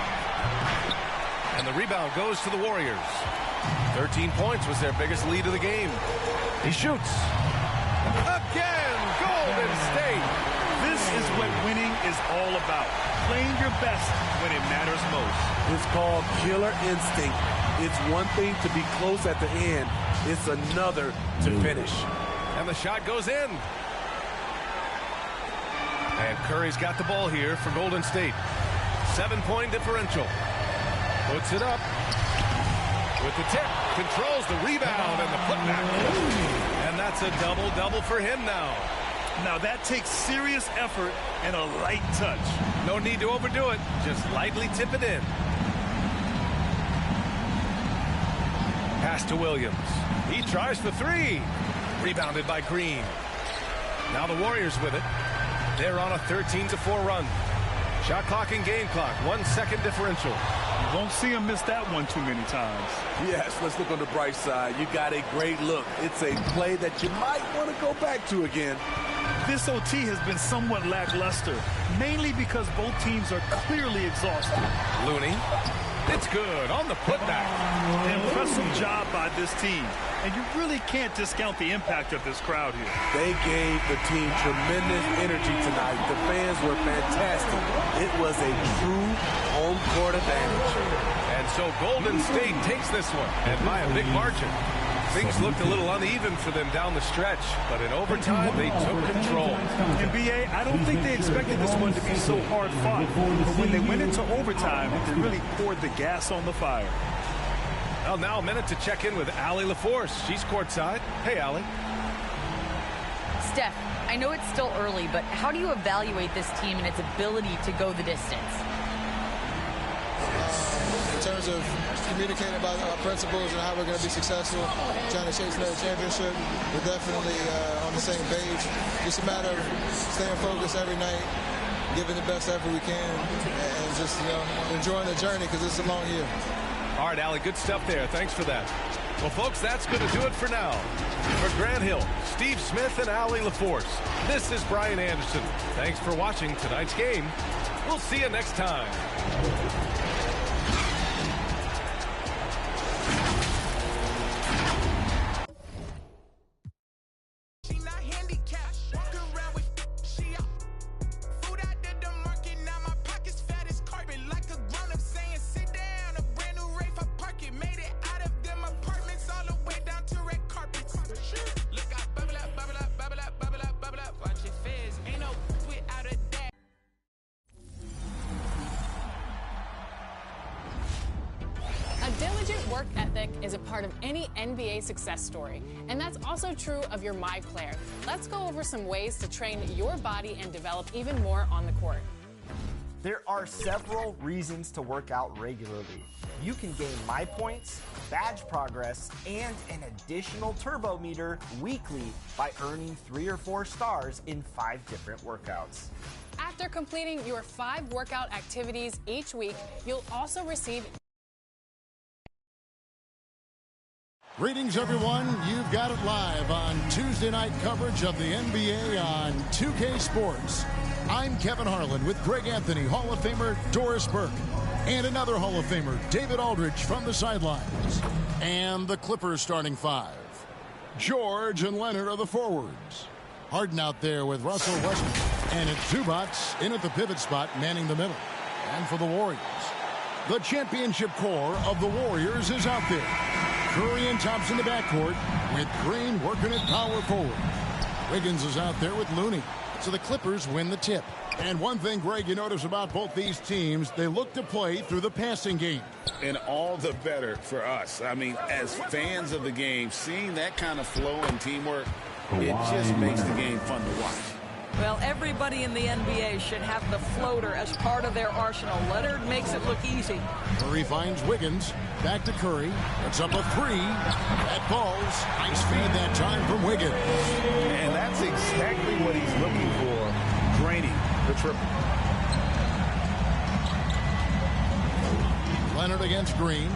And the rebound goes to the Warriors. 13 points was their biggest lead of the game. He shoots. Again, Golden State. This is what winning is all about. Playing your best when it matters most. It's called killer instinct. It's one thing to be close at the end. It's another to finish. And the shot goes in. And Curry's got the ball here for Golden State. 7-point differential. Puts it up. With the tip. Controls the rebound and the putback. And that's a double-double for him now. Now that takes serious effort and a light touch. No need to overdo it. Just lightly tip it in. Pass to Williams. He tries for 3. Rebounded by Green. Now the Warriors with it. They're on a 13-4 run. Shot clock and game clock. 1 second differential. You won't see him miss that one too many times. Yes, let's look on the bright side. You got a great look. It's a play that you might want to go back to again. This OT has been somewhat lackluster, mainly because both teams are clearly exhausted. Looney. It's good on the putback. Impressive job by this team. And you really can't discount the impact of this crowd here. They gave the team tremendous energy tonight. The fans were fantastic. It was a true home court advantage. And so Golden State takes this one, and by a big margin. Things looked a little uneven for them down the stretch, but in overtime, they took control. And BA, I don't think they expected this one to be so hard-fought. But when they went into overtime, they really poured the gas on the fire. Well, now a minute to check in with Allie LaForce. She's courtside. Hey, Allie. Steph, I know it's still early, but how do you evaluate this team and its ability to go the distance? In terms of communicating about our principles and how we're going to be successful, trying to chase another championship, we're definitely on the same page. Just a matter of staying focused every night, giving the best effort we can, and just, enjoying the journey because it's a long year. All right, Allie, good stuff there. Thanks for that. Well, folks, that's going to do it for now. For Grant Hill, Steve Smith, and Allie LaForce, this is Brian Anderson. Thanks for watching tonight's game. We'll see you next time. Work ethic is a part of any NBA success story, and that's also true of your My Player. Let's go over some ways to train your body and develop even more on the court. There are several reasons to work out regularly. You can gain My Points, badge progress, and an additional turbo meter weekly by earning 3 or 4 stars in 5 different workouts. After completing your 5 workout activities each week, you'll also receive... Greetings, everyone. You've got it live on Tuesday night coverage of the NBA on 2K Sports. I'm Kevin Harlan with Greg Anthony, Hall of Famer Doris Burke, and another Hall of Famer, David Aldridge, from the sidelines. And the Clippers starting 5. George and Leonard are the forwards. Harden out there with Russell Westbrook. And it's Zubats in at the pivot spot, manning the middle. And for the Warriors, the championship core of the Warriors is out there. Curry and Thompson in the backcourt, with Green working at power forward. Wiggins is out there with Looney. So the Clippers win the tip. And one thing, Greg, you notice about both these teams, they look to play through the passing game. And all the better for us. I mean, as fans of the game, seeing that kind of flow and teamwork, it just makes the game fun to watch. Well, everybody in the NBA should have the floater as part of their arsenal. Leonard makes it look easy. Curry finds Wiggins. Back to Curry. It's up a three. That falls. Nice feed that time from Wiggins. And that's exactly what he's looking for, draining the triple. Leonard against Green.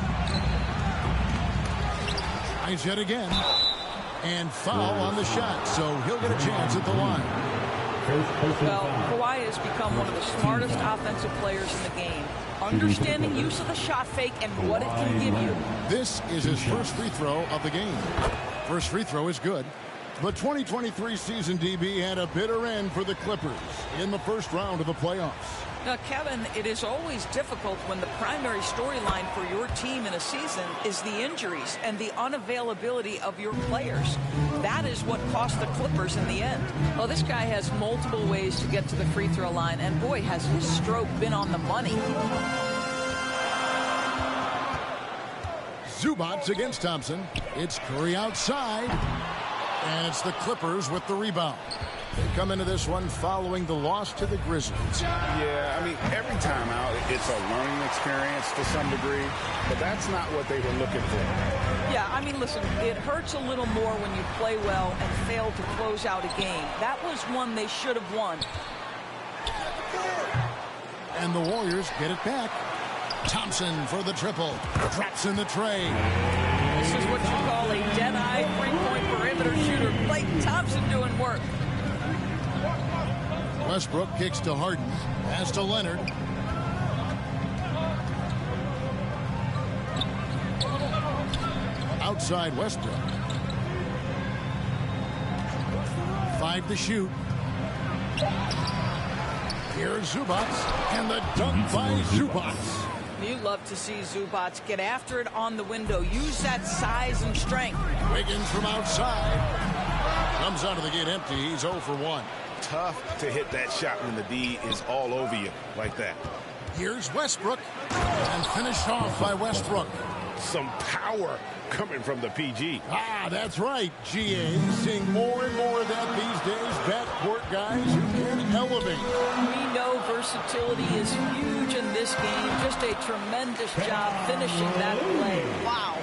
Tries yet again. And foul on the shot, so he'll get a chance at the line. Well, Kawhi has become one of the smartest offensive players in the game. Understanding use of the shot fake and what it can give you. This is his first free throw of the game. First free throw is good. The 2023 season, DB, had a bitter end for the Clippers in the first round of the playoffs. Now, Kevin, it is always difficult when the primary storyline for your team in a season is the injuries and the unavailability of your players. That is what cost the Clippers in the end. Well, this guy has multiple ways to get to the free throw line, and boy, has his stroke been on the money. Zubac against Thompson. It's Curry outside. And it's the Clippers with the rebound. They come into this one following the loss to the Grizzlies. Yeah, I mean, every time out, it's a learning experience to some degree, but that's not what they were looking for. Yeah, I mean, listen, it hurts a little more when you play well and fail to close out a game. That was one they should have won. And the Warriors get it back. Thompson for the triple. Drops in the tray. This is what you call a dead-eye three-point perimeter shooter. Klay Thompson doing work. Westbrook kicks to Harden. Pass to Leonard. Outside Westbrook. 5 to shoot. Here's Zubac. And the dunk by Zubac. You love to see Zubac get after it on the window. Use that size and strength. Wiggins from outside. Comes out of the gate empty. He's 0 for 1. Tough to hit that shot when the D is all over you like that. Here's Westbrook. And finished off by Westbrook. Some power coming from the PG. Ah, that's right, GA. Seeing more and more of that these days. Backcourt guys who can elevate. We know versatility is huge in this game. Just a tremendous job finishing that play. Wow.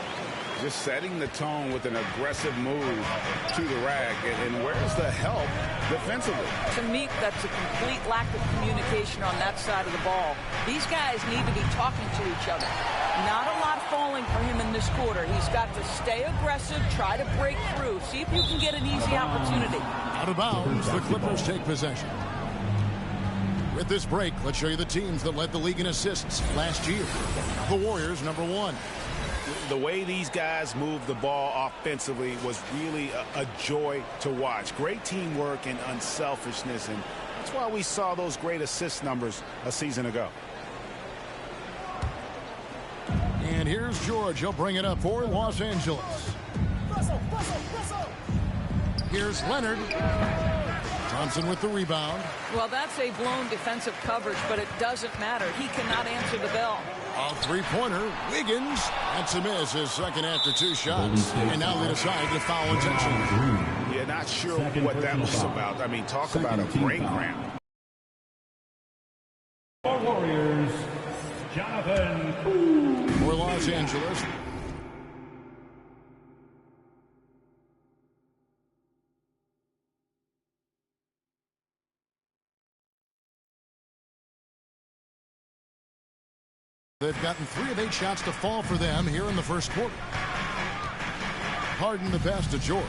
Just setting the tone with an aggressive move to the rack. And where's the help defensively? To me, that's a complete lack of communication on that side of the ball. These guys need to be talking to each other. Not a lot falling for him in this quarter. He's got to stay aggressive, try to break through, see if you can get an easy opportunity. Out of bounds, the Clippers take possession. With this break, let's show you the teams that led the league in assists last year. The Warriors, number 1. The way these guys moved the ball offensively was really a joy to watch. Great teamwork and unselfishness, and that's why we saw those great assist numbers a season ago. And here's George. He'll bring it up for Los Angeles. Here's Leonard. Thompson with the rebound. Well, that's a blown defensive coverage, but it doesn't matter. He cannot answer the bell. A three-pointer. Wiggins. That's a miss. His second after 2 shots. And now they decide to foul intentionally. Yeah, not sure what that was about. I mean, talk about a brain cramp. Warriors, Jonathan. For Los Angeles. They've gotten 3 of 8 shots to fall for them here in the first quarter. Harden the pass to George.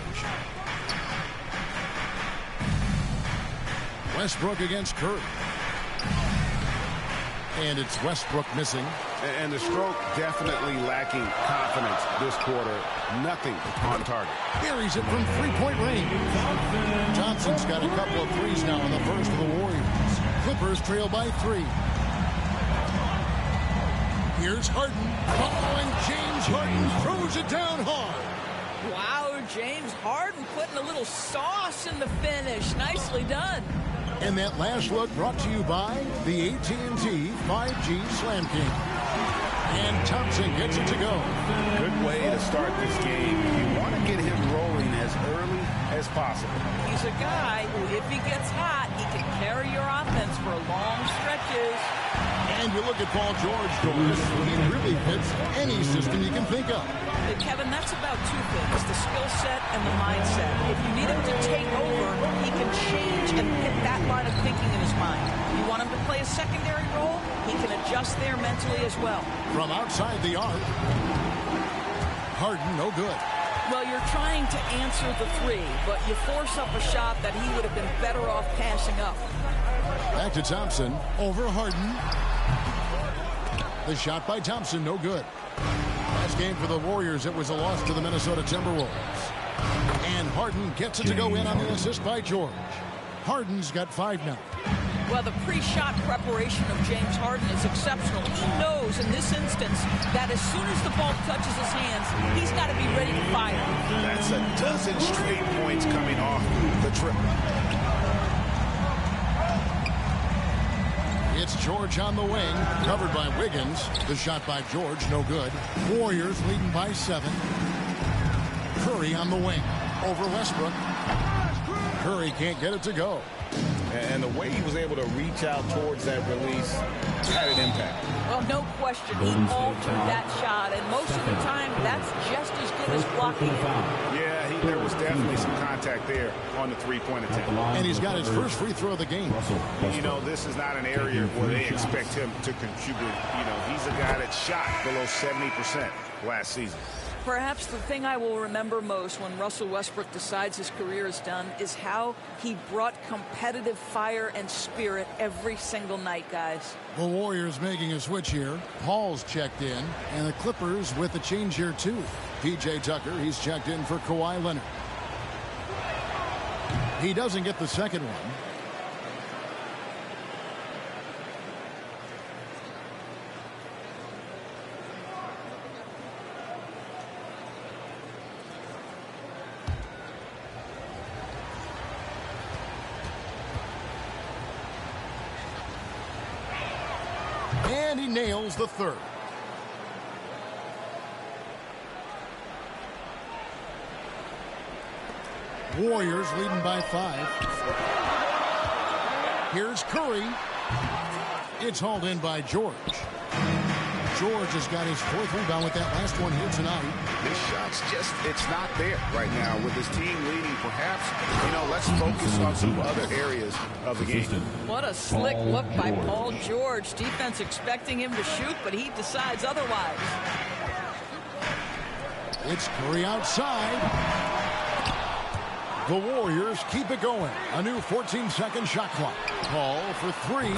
Westbrook against Curry. And it's Westbrook missing. And the stroke definitely lacking confidence this quarter. Nothing on target. Buries it from three-point range. Johnson's got a couple of threes now in the first of the Warriors. Clippers trail by 3. Here's Harden. Oh, and James Harden throws it down hard. Wow, James Harden putting a little sauce in the finish. Nicely done. And that last look brought to you by the AT&T 5G Slam King. And Thompson gets it to go. Good way to start this game. You want to get him rolling as early as possible. He's a guy who, if he gets hot, he can carry your offense for long stretches. And you look at Paul George, Doris, he really fits any system you can think of. But Kevin, that's about two things, the skill set and the mindset. If you need him to take over, he can change and hit that line of thinking in his mind. You want him to play a secondary role, he can adjust there mentally as well. From outside the arc, Harden, no good. Well, you're trying to answer the three, but you force up a shot that he would have been better off passing up. Back to Thompson, over Harden. The shot by Thompson, no good. Last game for the Warriors, it was a loss to the Minnesota Timberwolves. And Harden gets it to go in on the assist by George. Harden's got 5 now. Well, the pre-shot preparation of James Harden is exceptional. He knows in this instance that as soon as the ball touches his hands, he's got to be ready to fire. That's a dozen straight points coming off the triple. It's George on the wing, covered by Wiggins. The shot by George, no good. Warriors leading by 7. Curry on the wing, over Westbrook. Curry can't get it to go. And the way he was able to reach out towards that release had an impact. Well, no question, he altered that shot, and most of the time, that's just as good as blocking. Yeah, there was definitely some contact there on the three-point attempt. And he's got his first free throw of the game. You know, this is not an area where they expect him to contribute. You know, he's a guy that shot below 70% last season. Perhaps the thing I will remember most when Russell Westbrook decides his career is done is how he brought competitive fire and spirit every single night, guys. The Warriors making a switch here. Paul's checked in, and the Clippers with a change here, too. P.J. Tucker, he's checked in for Kawhi Leonard. He doesn't get the second one. And he nails the third. Warriors leading by 5. Here's Curry. It's hauled in by George. George has got his 4th rebound with that last one here tonight. This shot's just, it's not there right now with his team leading. Perhaps, you know, let's focus on some other areas of the game. What a slick look by Paul George. Defense expecting him to shoot, but he decides otherwise. It's Curry outside. The Warriors keep it going. A new 14-second shot clock. Paul for 3,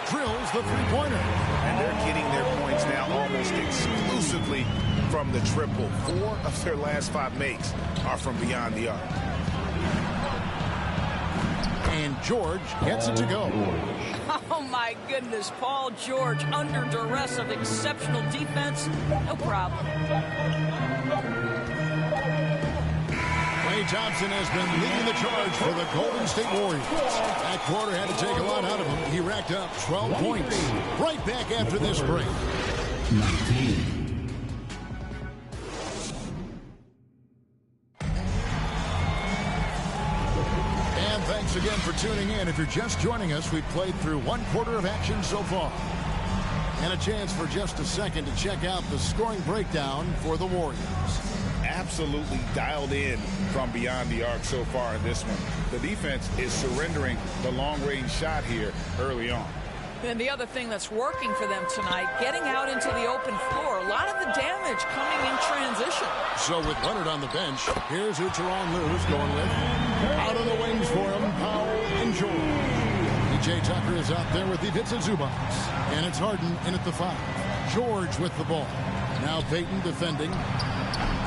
drills the three-pointer. And they're getting their points now almost exclusively from the triple. 4 of their last 5 makes are from beyond the arc. And George gets it to go. Oh, my goodness. Paul George under duress of exceptional defense. No problem. Klay Thompson has been leading the charge for the Golden State Warriors. That quarter had to take a lot out of him. He racked up 12 points. Right back after this break. 19. And thanks again for tuning in. If you're just joining us, we've played through 1 quarter of action so far. And a chance for just a second to check out the scoring breakdown for the Warriors. Absolutely dialed in from beyond the arc so far in this one. The defense is surrendering the long-range shot here early on. And the other thing that's working for them tonight, getting out into the open floor. A lot of the damage coming in transition. So with Leonard on the bench, here's who Tyronn Lue's going with. Out on the wings for him, Powell and George. P.J. Tucker is out there with the Vincent Zubac. And it's Harden in at the 5. George with the ball. Now Payton defending.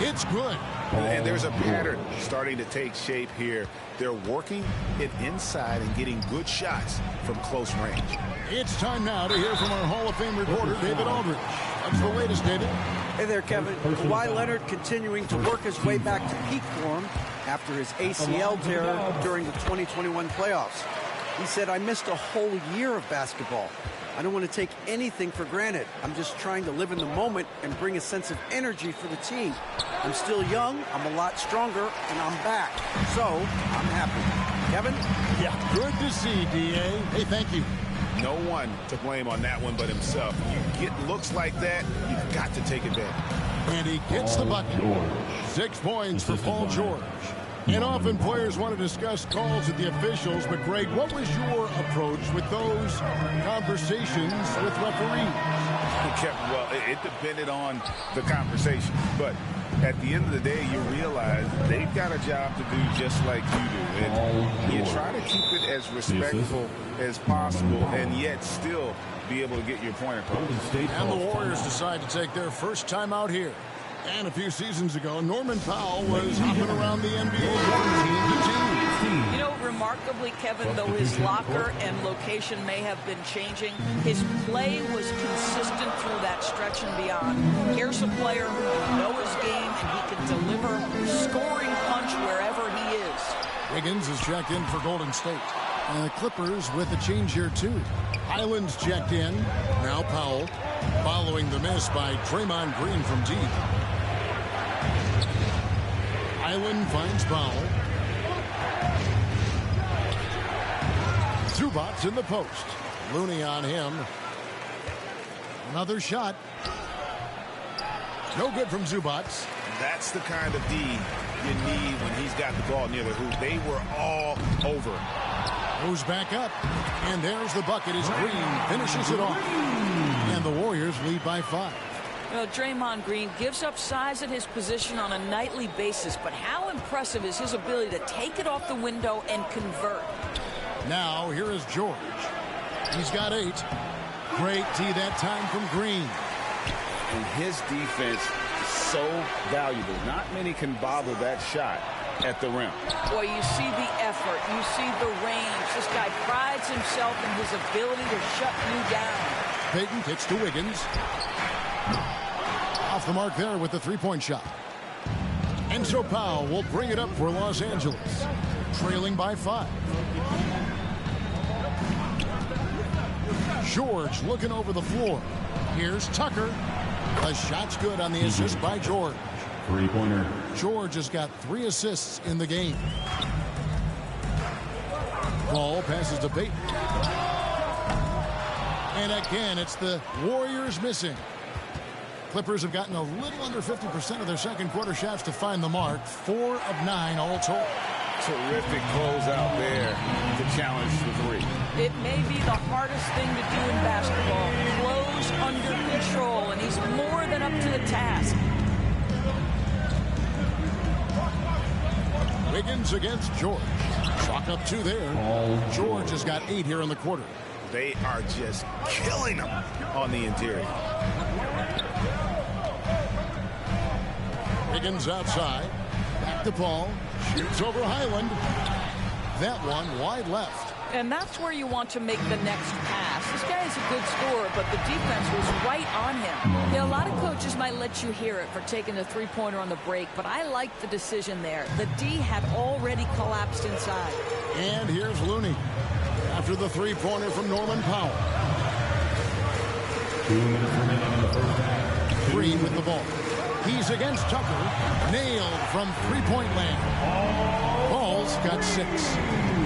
It's good. And there's a pattern starting to take shape here. They're working it inside and getting good shots from close range. It's time now to hear from our Hall of Fame reporter, David Aldridge. What's the latest, David? Hey there, Kevin. Kawhi Leonard continuing to work his way back to peak form after his ACL tear during the 2021 playoffs. He said, "I missed a whole year of basketball. I don't want to take anything for granted. I'm just trying to live in the moment and bring a sense of energy for the team. I'm still young, I'm a lot stronger, and I'm back. So, I'm happy." Kevin? Yeah, good to see, D.A. Hey, thank you. No one to blame on that one but himself. You get looks like that, you've got to take advantage. And he gets the bucket. 6 points for Paul George. And often players want to discuss calls with the officials, but Greg, what was your approach with those conversations with referees? Well, it depended on the conversation, but at the end of the day, you realize they've got a job to do just like you do, and you try to keep it as respectful as possible and yet still be able to get your point across. And the Warriors decide to take their first time out here. And a few seasons ago, Norman Powell was hopping around the NBA from team to team. You know, remarkably, Kevin, though his locker and location may have been changing, his play was consistent through that stretch and beyond. Here's a player who can know his game and he can deliver scoring punch wherever he is. Wiggins is checked in for Golden State. And the Clippers with a change here, too. Highland's checked in. Now Powell, following the miss by Draymond Green from deep. Highland finds Powell. Zubac's in the post. Looney on him. Another shot. No good from Zubac. That's the kind of D you need when he's got the ball near the hoop. They were all over. Goes back up. And there's the bucket as Green finishes it off. And the Warriors lead by 5. Well, Draymond Green gives up size at his position on a nightly basis, but how impressive is his ability to take it off the window and convert? Now, here is George. He's got 8. Great D that time from Green. And his defense is so valuable. Not many can bother that shot at the rim. Boy, you see the effort. You see the range. This guy prides himself in his ability to shut you down. Payton kicks to Wiggins. Off the mark there with the 3-point shot. And so Powell will bring it up for Los Angeles, trailing by 5. George looking over the floor. Here's Tucker. The shot's good on the assist by George. 3-pointer. George has got 3 assists in the game. Ball passes to Payton. And again, it's the Warriors missing. Clippers have gotten a little under 50% of their second quarter shots to find the mark. 4 of 9 all told. Terrific closeout there to challenge the 3. It may be the hardest thing to do in basketball. Close under control, and he's more than up to the task. Wiggins against George. Chalk up 2 there. George has got 8 here in the quarter. They are just killing them on the interior. Wiggins outside. Back to Paul. Shoots over Highland. That one wide left. And that's where you want to make the next pass. This guy is a good scorer, but the defense was right on him. Yeah, a lot of coaches might let you hear it for taking the 3-pointer on the break, but I like the decision there. The D had already collapsed inside. And here's Looney after the 3-pointer from Norman Powell. 2 minutes remaining in the first half. Green with the ball. He's against Tucker. Nailed from 3-point land. Paul's got 6.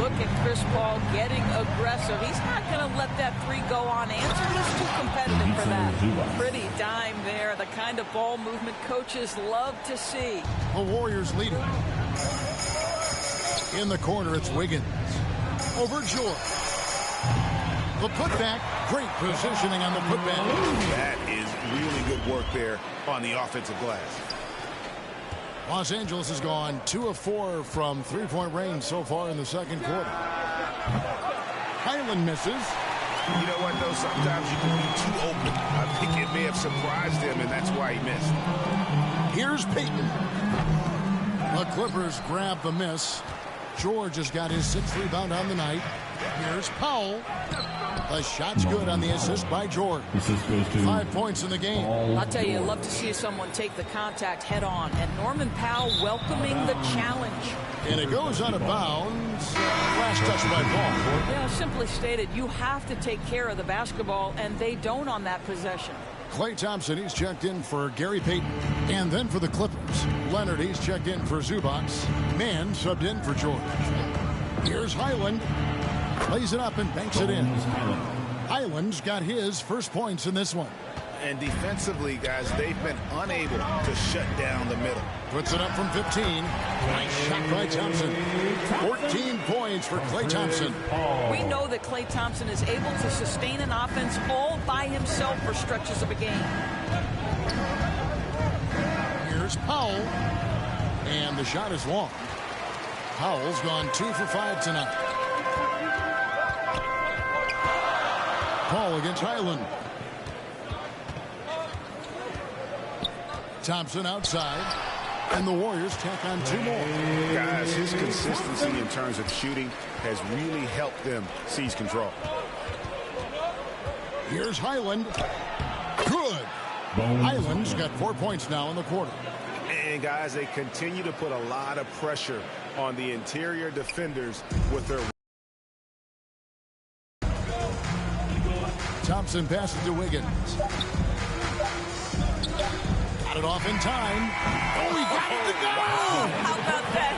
Look at Chris Paul getting aggressive. He's not going to let that 3 go unanswered. He's too competitive for that. Pretty dime there. The kind of ball movement coaches love to see. The Warriors leading. In the corner, it's Wiggins. Over George. The putback. Great positioning on the putback. That is really good work there on the offensive glass. Los Angeles has gone 2 of 4 from 3-point range so far in the second quarter. Highland misses. You know what, though? Sometimes you can be too open. I think it may have surprised him, and that's why he missed. Here's Payton. The Clippers grab the miss. George has got his 6th rebound on the night. Here's Powell. The shot's good on the assist by George. 5 points in the game. I'll tell you, I'd love to see someone take the contact head on, and Norman Powell welcoming the challenge. And it goes out of bounds. Last touch by Paul. Yeah, simply stated, you have to take care of the basketball, and they don't on that possession. Klay Thompson, he's checked in for Gary Payton. And then for the Clippers, Leonard, he's checked in for Zubac. Mann subbed in for George. Here's Highland. Plays it up and banks it in. Highland's got his first points in this one. And defensively, guys, they've been unable to shut down the middle. Puts it up from 15. Nice shot by Thompson. 14 points for Klay Thompson. We know that Klay Thompson is able to sustain an offense all by himself for stretches of a game. Here's Powell. And the shot is long. Powell's gone 2 for 5 tonight. Call against Highland. Thompson outside, and the Warriors tack on 2 more. Guys, his consistency in terms of shooting has really helped them seize control. Here's Highland. Good. Highland's got 4 points now in the quarter. And guys, they continue to put a lot of pressure on the interior defenders with their... Thompson passes to Wiggins. Got it off in time. Oh, he got it to go! How about that?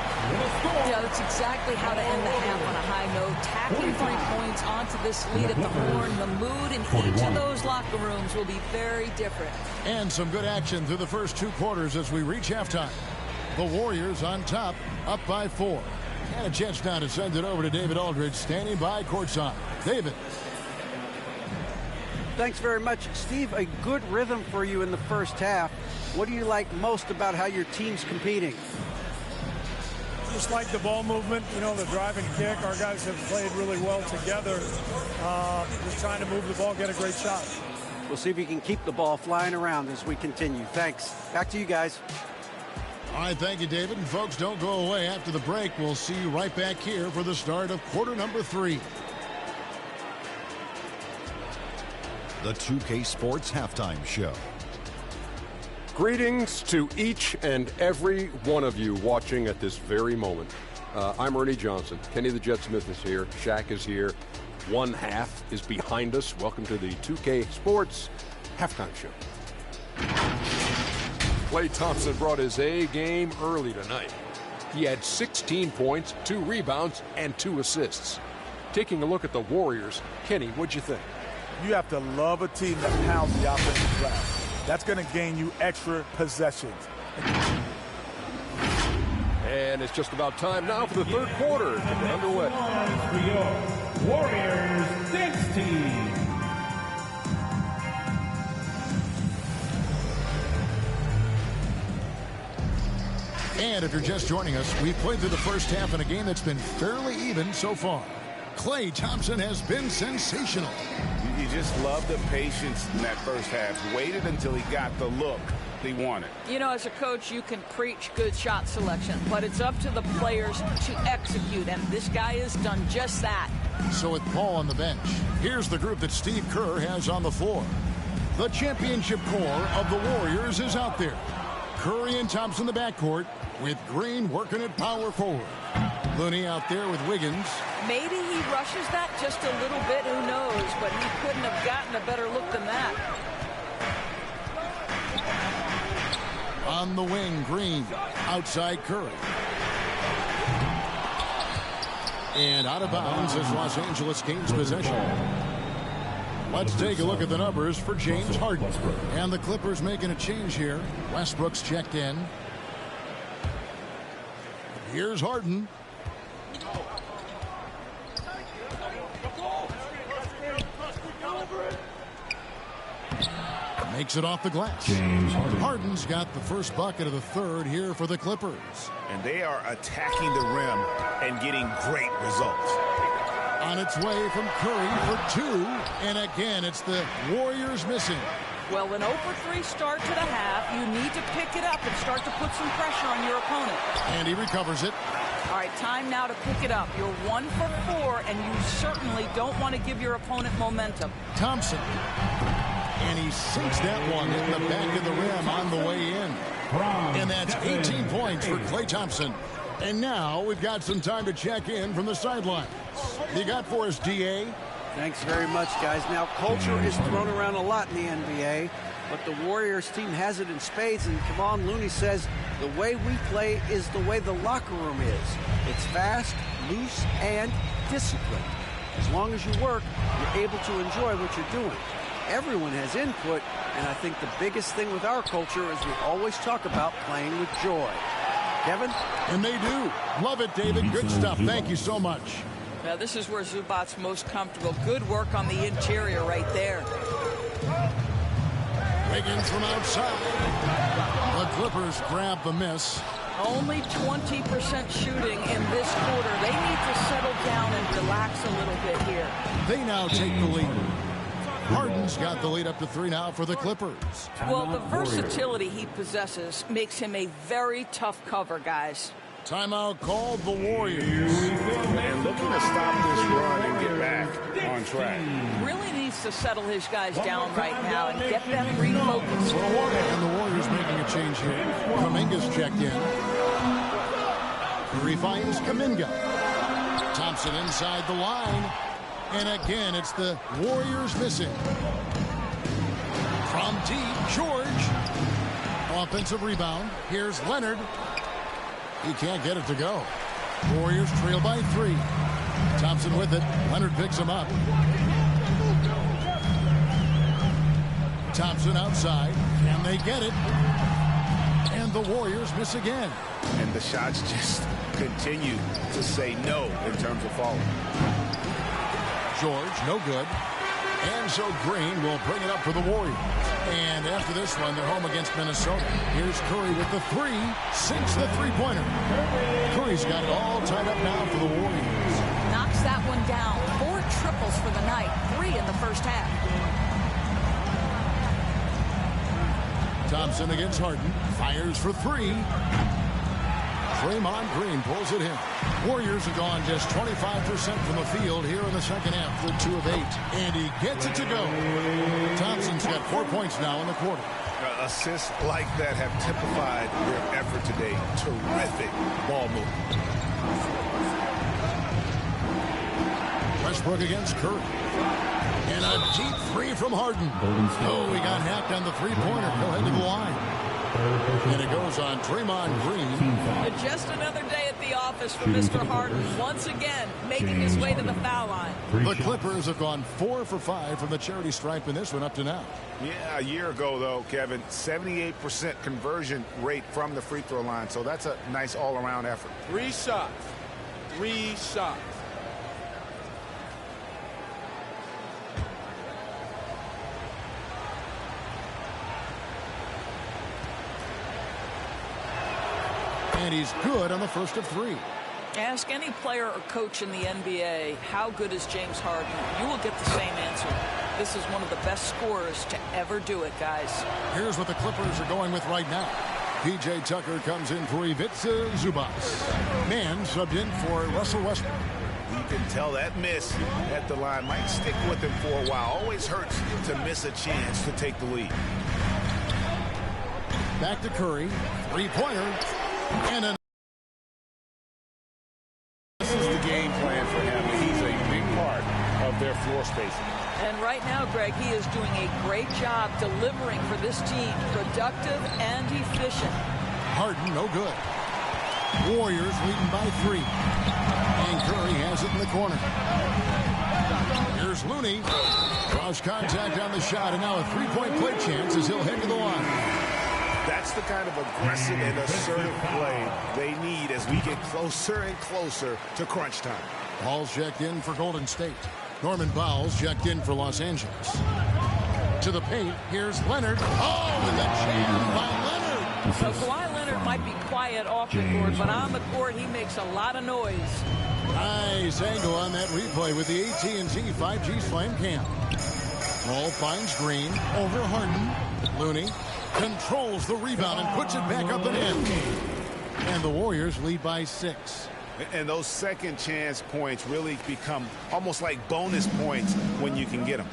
Yeah, that's exactly how to end the half on a high note. Tacking 3 points onto this lead at the horn. The mood in each of those locker rooms will be very different. And some good action through the first 2 quarters as we reach halftime. The Warriors on top, up by 4. And a chance now to send it over to David Aldridge, standing by courtside. David. Thanks very much, Steve. A good rhythm for you in the first half. What do you like most about how your team's competing? Just like the ball movement, you know, the drive and kick. Our guys have played really well together. Just trying to move the ball, get a great shot. We'll see if you can keep the ball flying around as we continue. Thanks. Back to you guys. All right, thank you, David. And folks, don't go away. After the break, we'll see you right back here for the start of quarter number 3. The 2K Sports Halftime Show. Greetings to each and every one of you watching at this very moment. I'm Ernie Johnson. Kenny the Jet Smith is here. Shaq is here. One half is behind us. Welcome to the 2K Sports Halftime Show. Klay Thompson brought his A game early tonight. He had 16 points, 2 rebounds, and 2 assists. Taking a look at the Warriors, Kenny, what'd you think? You have to love a team that pounds the offensive glass. That's going to gain you extra possessions. And it's just about time now for the third quarter to get underway. Warriors 16. And if you're just joining us, we've played through the first half in a game that's been fairly even so far. Klay Thompson has been sensational. You just love the patience in that first half. Waited until he got the look he wanted. You know, as a coach, you can preach good shot selection, but it's up to the players to execute, and this guy has done just that. So with Paul on the bench, here's the group that Steve Kerr has on the floor. The championship core of the Warriors is out there. Curry and Thompson in the backcourt, with Green working at power forward. Looney out there with Wiggins. Maybe he rushes that just a little bit, who knows, but he couldn't have gotten a better look than that. On the wing, Green. Outside, Curry. And out of bounds as Los Angeles gains possession. Let's take a look at the numbers for James Harden. And the Clippers making a change here. Westbrook's checked in. Here's Harden. Makes it off the glass. Harden's got the first bucket of the third here for the Clippers. And they are attacking the rim and getting great results. On its way from Curry for 2. And again, it's the Warriors missing. Well, an 0-for-3 start to the half. You need to pick it up and start to put some pressure on your opponent. And he recovers it. All right, time now to pick it up. You're 1 for 4, and you certainly don't want to give your opponent momentum. Thompson. And he sinks that one in the back of the rim on the way in. And that's 18 points for Klay Thompson. And now we've got some time to check in from the sidelines. You got for us, D.A.? Thanks very much, guys. Now, culture is thrown around a lot in the NBA, but the Warriors team has it in spades, and Kevon Looney says the way we play is the way the locker room is. It's fast, loose, and disciplined. As long as you work, you're able to enjoy what you're doing. Everyone has input, and I think the biggest thing with our culture is we always talk about playing with joy. Kevin? And they do. Love it, David. Good stuff. Thank you so much. Now, this is where Zubac's most comfortable. Good work on the interior right there. Wiggins from outside. The Clippers grab the miss. Only 20% shooting in this quarter. They need to settle down and relax a little bit here. They now take the lead. Harden's got the lead up to 3 now for the Clippers. Well, the versatility he possesses makes him a very tough cover, guys. Timeout called the Warriors. And looking to stop this run and get back on track. Really needs to settle his guys down right now and get them refocused. And the Warriors making a change here. Kuminga's checked in. Curry finds Kuminga. Thompson inside the line. And again, it's the Warriors missing. From deep, George. Offensive rebound. Here's Leonard. He can't get it to go. Warriors trail by 3. Thompson with it. Leonard picks him up. Thompson outside. Can they get it? And the Warriors miss again. And the shots just continue to say no in terms of falling. George, no good. And so Green will bring it up for the Warriors. And after this one, they're home against Minnesota. Here's Curry with the 3. Sinks the three-pointer. Curry's got it all tied up now for the Warriors. Knocks that one down. 4 triples for the night. 3 in the first half. Thompson against Harden. Fires for 3. Draymond Green pulls it in. Warriors have gone just 25% from the field here in the second half. They're 2 of 8. And he gets it to go. Thompson's got 4 points now in the quarter. Assists like that have typified their effort today. Terrific ball movement. Westbrook against Curry. And a deep 3 from Harden. Oh, he got hacked on the three-pointer. Go ahead to the line. And it goes on Draymond Green. Just another day at the office for Mr. Harden. Once again, making his way to the foul line. The Clippers have gone 4 for 5 from the charity stripe in this one up to now. Yeah, a year ago, though, Kevin, 78% conversion rate from the free throw line. So that's a nice all-around effort. 3 shots. 3 shots. And he's good on the first of 3. Ask any player or coach in the NBA, how good is James Harden? You will get the same answer. This is one of the best scorers to ever do it, guys. Here's what the Clippers are going with right now. P.J. Tucker comes in for Ivica Zubac. Man subbed in for Russell Westbrook. You can tell that miss at the line might stick with him for a while. Always hurts to miss a chance to take the lead. Back to Curry. 3-pointer. And this is the game plan for him. He's a big part of their floor spacing. And right now, Greg, he is doing a great job delivering for this team. Productive and efficient. Harden, no good. Warriors leading by 3. And Curry has it in the corner. Here's Looney. Cross contact on the shot, and now a 3-point play chance as he'll head to the line. That's the kind of aggressive and assertive play they need as we get closer and closer to crunch time. Ball's checked in for Golden State. Norman Powell's checked in for Los Angeles. To the paint, here's Leonard. Oh, and the jam by Leonard. So Kawhi Leonard might be quiet off the court, but on the court, he makes a lot of noise. Nice angle on that replay with the AT&T 5G Slam Cam. Ball finds Green over Harden. Looney controls the rebound and puts it back up and in. And the Warriors lead by 6. And those second chance points really become almost like bonus points when you can get them.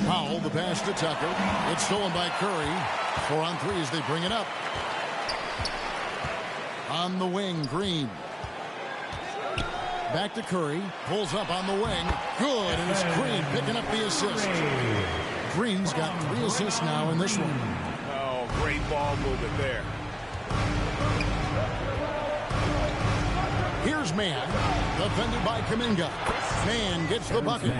Powell, the pass to Tucker. It's stolen by Curry. 4 on 3 as they bring it up. On the wing, Green. Back to Curry. Pulls up on the wing. Good, and it's Green picking up the assist. Green's got 3 assists now in this one. Oh, great ball movement there. Here's Mann, defended by Kuminga. Mann gets the bucket.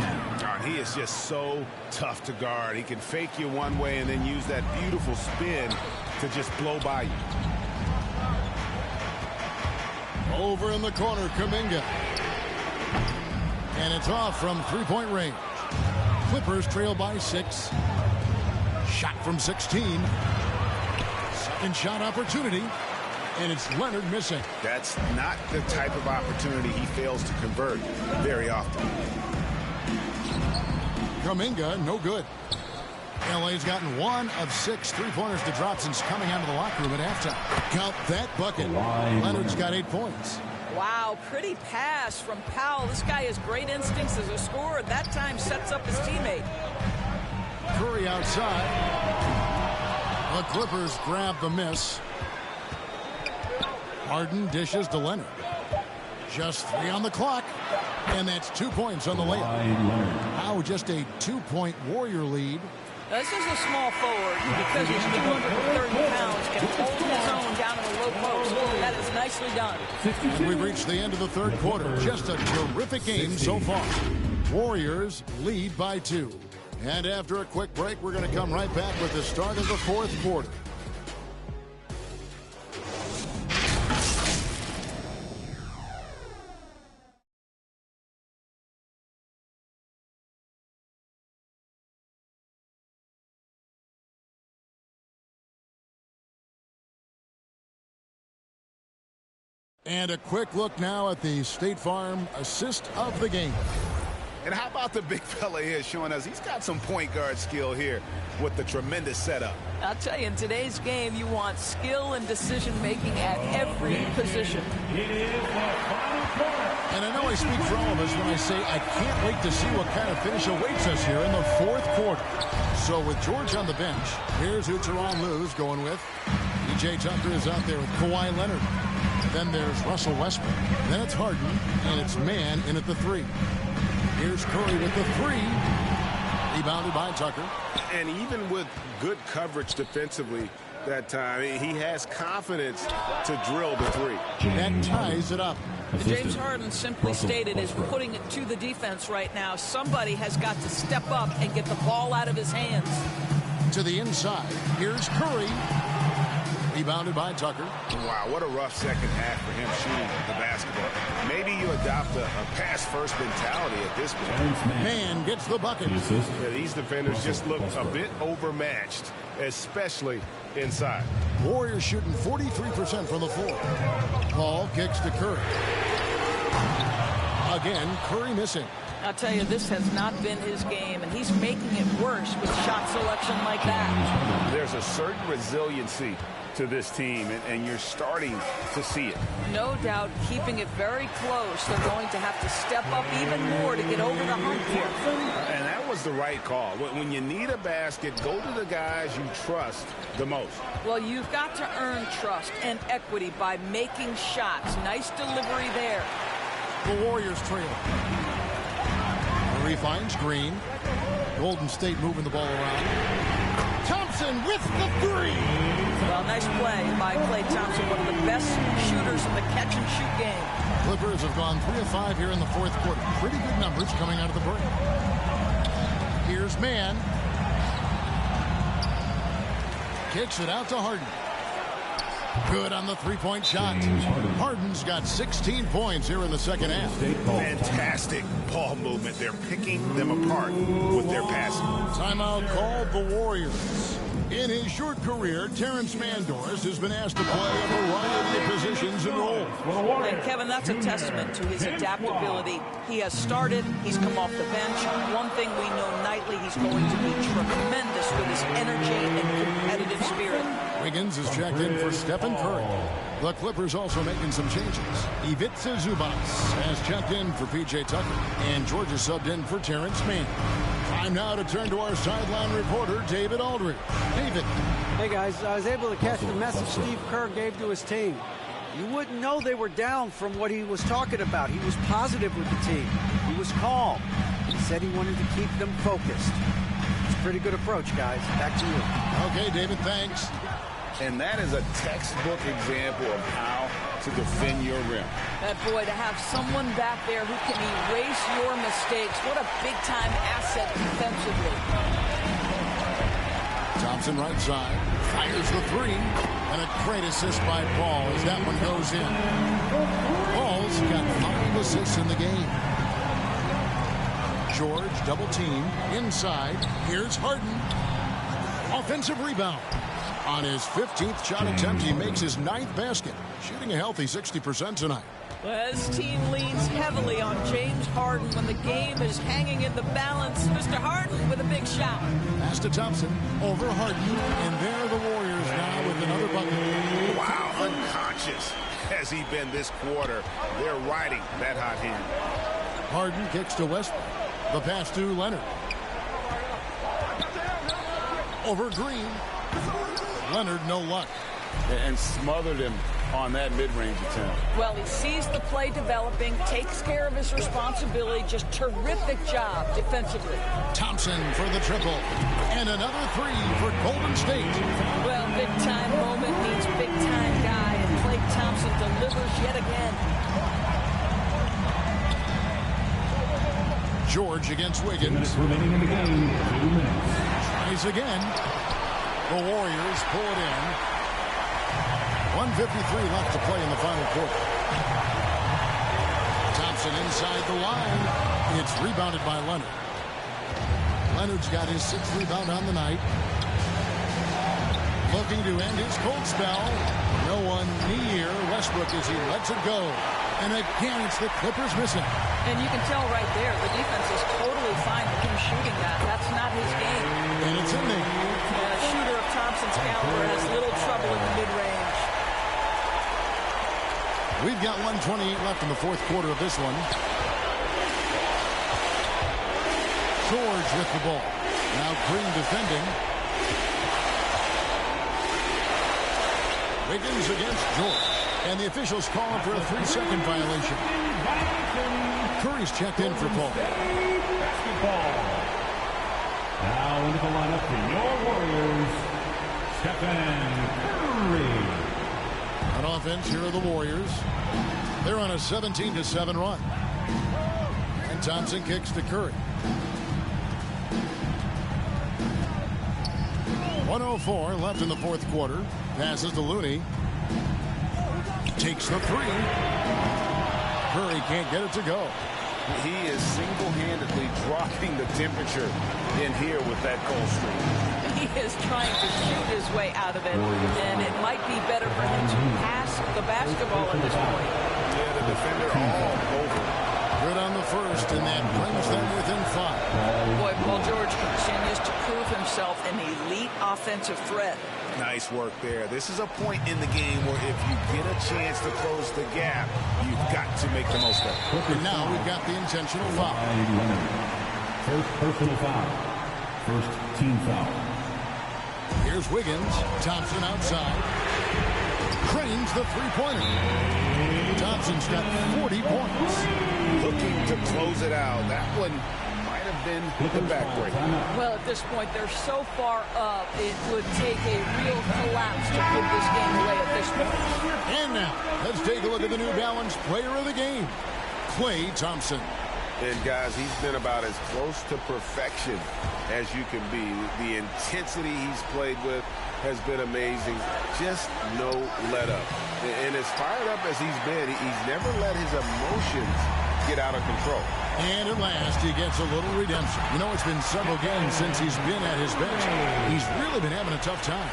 He is just so tough to guard. He can fake you one way and then use that beautiful spin to just blow by you. Over in the corner, Kuminga. And it's off from three-point range. Clippers trail by 6. Shot from 16. Second shot opportunity. And it's Leonard missing. That's not the type of opportunity he fails to convert very often. Kuminga, no good. LA's gotten 1 of 6 three-pointers to drop since coming out of the locker room at halftime. Count that bucket. Leonard's got 8 points. Wow, pretty pass from Powell. This guy has great instincts as a scorer. That time sets up his teammate. Curry outside. The Clippers grab the miss. Harden dishes to Leonard. Just 3 on the clock. And that's 2 points on the layup. Now just a 2-point Warrior lead. This is a small forward because he's 230 pounds, can hold his own down in the low post. That is nicely done. And we've reached the end of the third quarter. Just a terrific game so far. Warriors lead by 2. And after a quick break, we're going to come right back with the start of the fourth quarter. And a quick look now at the State Farm assist of the game. And how about the big fella here showing us he's got some point guard skill here with the tremendous setup. I'll tell you, in today's game, you want skill and decision-making at every position. And I know I speak for all of us when I say I can't wait to see what kind of finish awaits us here in the fourth quarter. So with George on the bench, here's who Teron Lue's going with. PJ Tucker is out there with Kawhi Leonard. Then there's Russell Westbrook. Then it's Harden, and it's Mann in at the 3. Here's Curry with the 3. Rebounded by Tucker. And even with good coverage defensively that time, he has confidence to drill the 3. That ties it up. James Harden simply stated is putting it to the defense right now. Somebody has got to step up and get the ball out of his hands. To the inside. Here's Curry. Rebounded by Tucker. Wow, what a rough second half for him shooting the basketball. Maybe you adopt a pass-first mentality at this point. Mann gets the bucket. Yeah, these defenders just look a bit overmatched, especially inside. Warriors shooting 43% from the floor. Paul kicks to Curry. Again, Curry missing. I'll tell you, this has not been his game, and he's making it worse with shot selection like that. There's a certain resiliency to this team, and you're starting to see it. No doubt, keeping it very close. They're going to have to step up even more to get over the hump here. And that was the right call. When you need a basket, go to the guys you trust the most. Well, you've got to earn trust and equity by making shots. Nice delivery there. The Warriors trail. Curry finds Green. Golden State moving the ball around. Thompson with the 3. Well, nice play by Klay Thompson, one of the best shooters in the catch-and-shoot game. Clippers have gone 3 of 5 here in the fourth quarter. Pretty good numbers coming out of the break. Here's Mann. Kicks it out to Harden. Good on the three-point shot. Harden's got 16 points here in the second half. Fantastic ball movement. They're picking them apart with their passing. Timeout called the Warriors. In his short career, Terrence Mandors has been asked to play a variety of positions and roles. And Kevin, that's a testament to his adaptability. He has started, he's come off the bench. One thing we know nightly, he's going to be tremendous with his energy and competitive spirit. Wiggins is checked in for Stephen Curry. The Clippers also making some changes. Ivica Zubac has checked in for P.J. Tucker. And Georgia subbed in for Terrence Mann. Time now to turn to our sideline reporter, David Aldridge. David. Hey, guys. I was able to catch the message Steve Kerr gave to his team. You wouldn't know they were down from what he was talking about. He was positive with the team. He was calm. He said he wanted to keep them focused. It's a pretty good approach, guys. Back to you. Okay, David, thanks. And that is a textbook example of how to defend your rim. Boy, to have someone back there who can erase your mistakes, what a big-time asset defensively. Thompson right side, fires the three, and a great assist by Paul as that one goes in. Paul's got 5 assists in the game. George double team, inside, here's Harden. Offensive rebound. On his 15th shot attempt, he makes his 9th basket, shooting a healthy 60% tonight. Well, his team leans heavily on James Harden when the game is hanging in the balance. Mr. Harden with a big shot. Pass to Thompson, over Harden, and there are the Warriors now with another bucket. Wow, unconscious has he been this quarter. They're riding that hot hand. Harden kicks to Westbrook. The pass to Leonard. Over Green. Leonard, no luck. And smothered him on that mid-range attempt. Well, he sees the play developing, takes care of his responsibility. Just terrific job defensively. Thompson for the triple. And another three for Golden State. Well, big-time moment means big-time guy. And Klay Thompson delivers yet again. George against Wiggins. Remaining in the game, 2 minutes. Tries again. The Warriors pull it in. 1:53 left to play in the final quarter. Thompson inside the line. It's rebounded by Leonard. Leonard's got his 6th rebound on the night. Looking to end his cold spell. No one near Westbrook as he lets it go. And again, it's the Clippers missing. And you can tell right there, the defense is totally fine with him shooting that. That's not his game. And it's in there. And a shooter of Thompson's caliber has little trouble in the mid-range. We've got 1:28 left in the 4th quarter of this one. George with the ball. Now Green defending. Wiggins against George. And the officials calling for a 3-second violation. Curry's checked in for Paul. Basketball. Now into the lineup for your Warriors, Stephen Curry. On offense, here are the Warriors. They're on a 17-7 run. And Thompson kicks to Curry. 1:04 left in the 4th quarter. Passes to Looney. Takes the three. Curry can't get it to go. He is single-handedly dropping the temperature in here with that cold streak. He is trying to shoot his way out of it, and it might be better for him to pass the basketball at this point. Yeah, the defender all over. Good on the first, and that brings them within 5. Boy, Paul George continues to prove himself an elite offensive threat. Nice work there. This is a point in the game where if you get a chance to close the gap, you've got to make the most of it. And now we've got the intentional foul. First personal foul. First team foul. Here's Wiggins. Thompson outside. Cranes the three-pointer. Thompson's got 40 points. Looking to close it out. That one might have been the backbreaker. Well, at this point, they're so far up, it would take a real collapse to put this game away at this point. And now, let's take a look at the New Balance player of the game, Klay Thompson. And, guys, he's been about as close to perfection as you can be. The intensity he's played with has been amazing. Just no let up. And as fired up as he's been, he's never let his emotions get out of control. And at last, he gets a little redemption. You know, it's been several games since he's been at his best. He's really been having a tough time.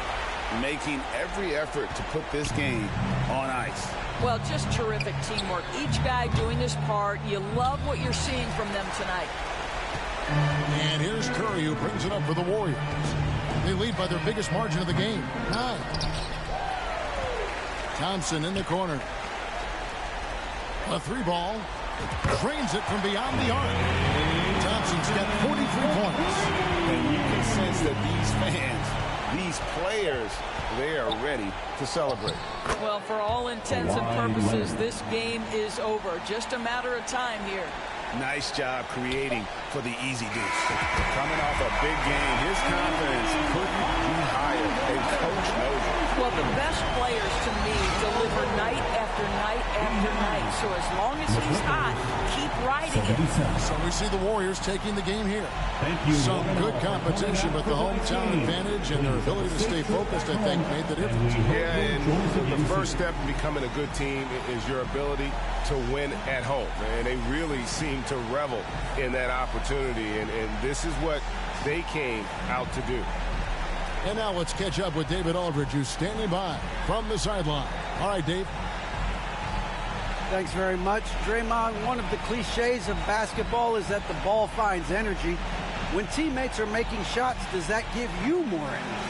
Making every effort to put this game on ice. Well, just terrific teamwork. Each guy doing his part. You love what you're seeing from them tonight. And here's Curry, who brings it up for the Warriors. They lead by their biggest margin of the game, 9. Thompson in the corner. A 3-ball. Drains it from beyond the arc. Thompson's got 43 points. And you can sense that these fans, these players, they are ready to celebrate. Well, for all intents and purposes, this game is over. Just a matter of time here. Nice job creating for the easy deuce. Coming off a big game, his confidence couldn't be higher. A coach knows it. Well, the best players, to me, deliver night after night after night. So as long as he's hot, keep riding it. So we see the Warriors taking the game here. Some good competition, but the hometown advantage and their ability to stay focused, I think, made the difference. Yeah, and the first step in becoming a good team is your ability to win at home. And they really seem to revel in that opportunity, and this is what they came out to do. And now let's catch up with David Aldridge, who's standing by from the sideline. All right, Dave. Thanks very much. Draymond, one of the cliches of basketball is that the ball finds energy. When teammates are making shots, does that give you more energy?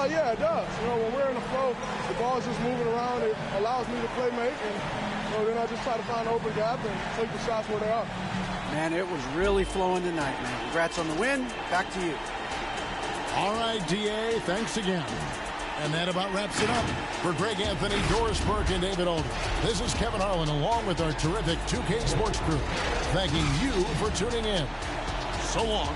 Yeah, it does. You know, when we're in the flow, the ball's just moving around. It allows me to play make, and then I just try to find an open gap and take the shots where they are. Man, it was really flowing tonight, man. Congrats on the win. Back to you. All right, D.A., thanks again. And that about wraps it up. For Greg Anthony, Doris Burke, and David Aldridge, this is Kevin Harlan along with our terrific 2K Sports crew, thanking you for tuning in. So long.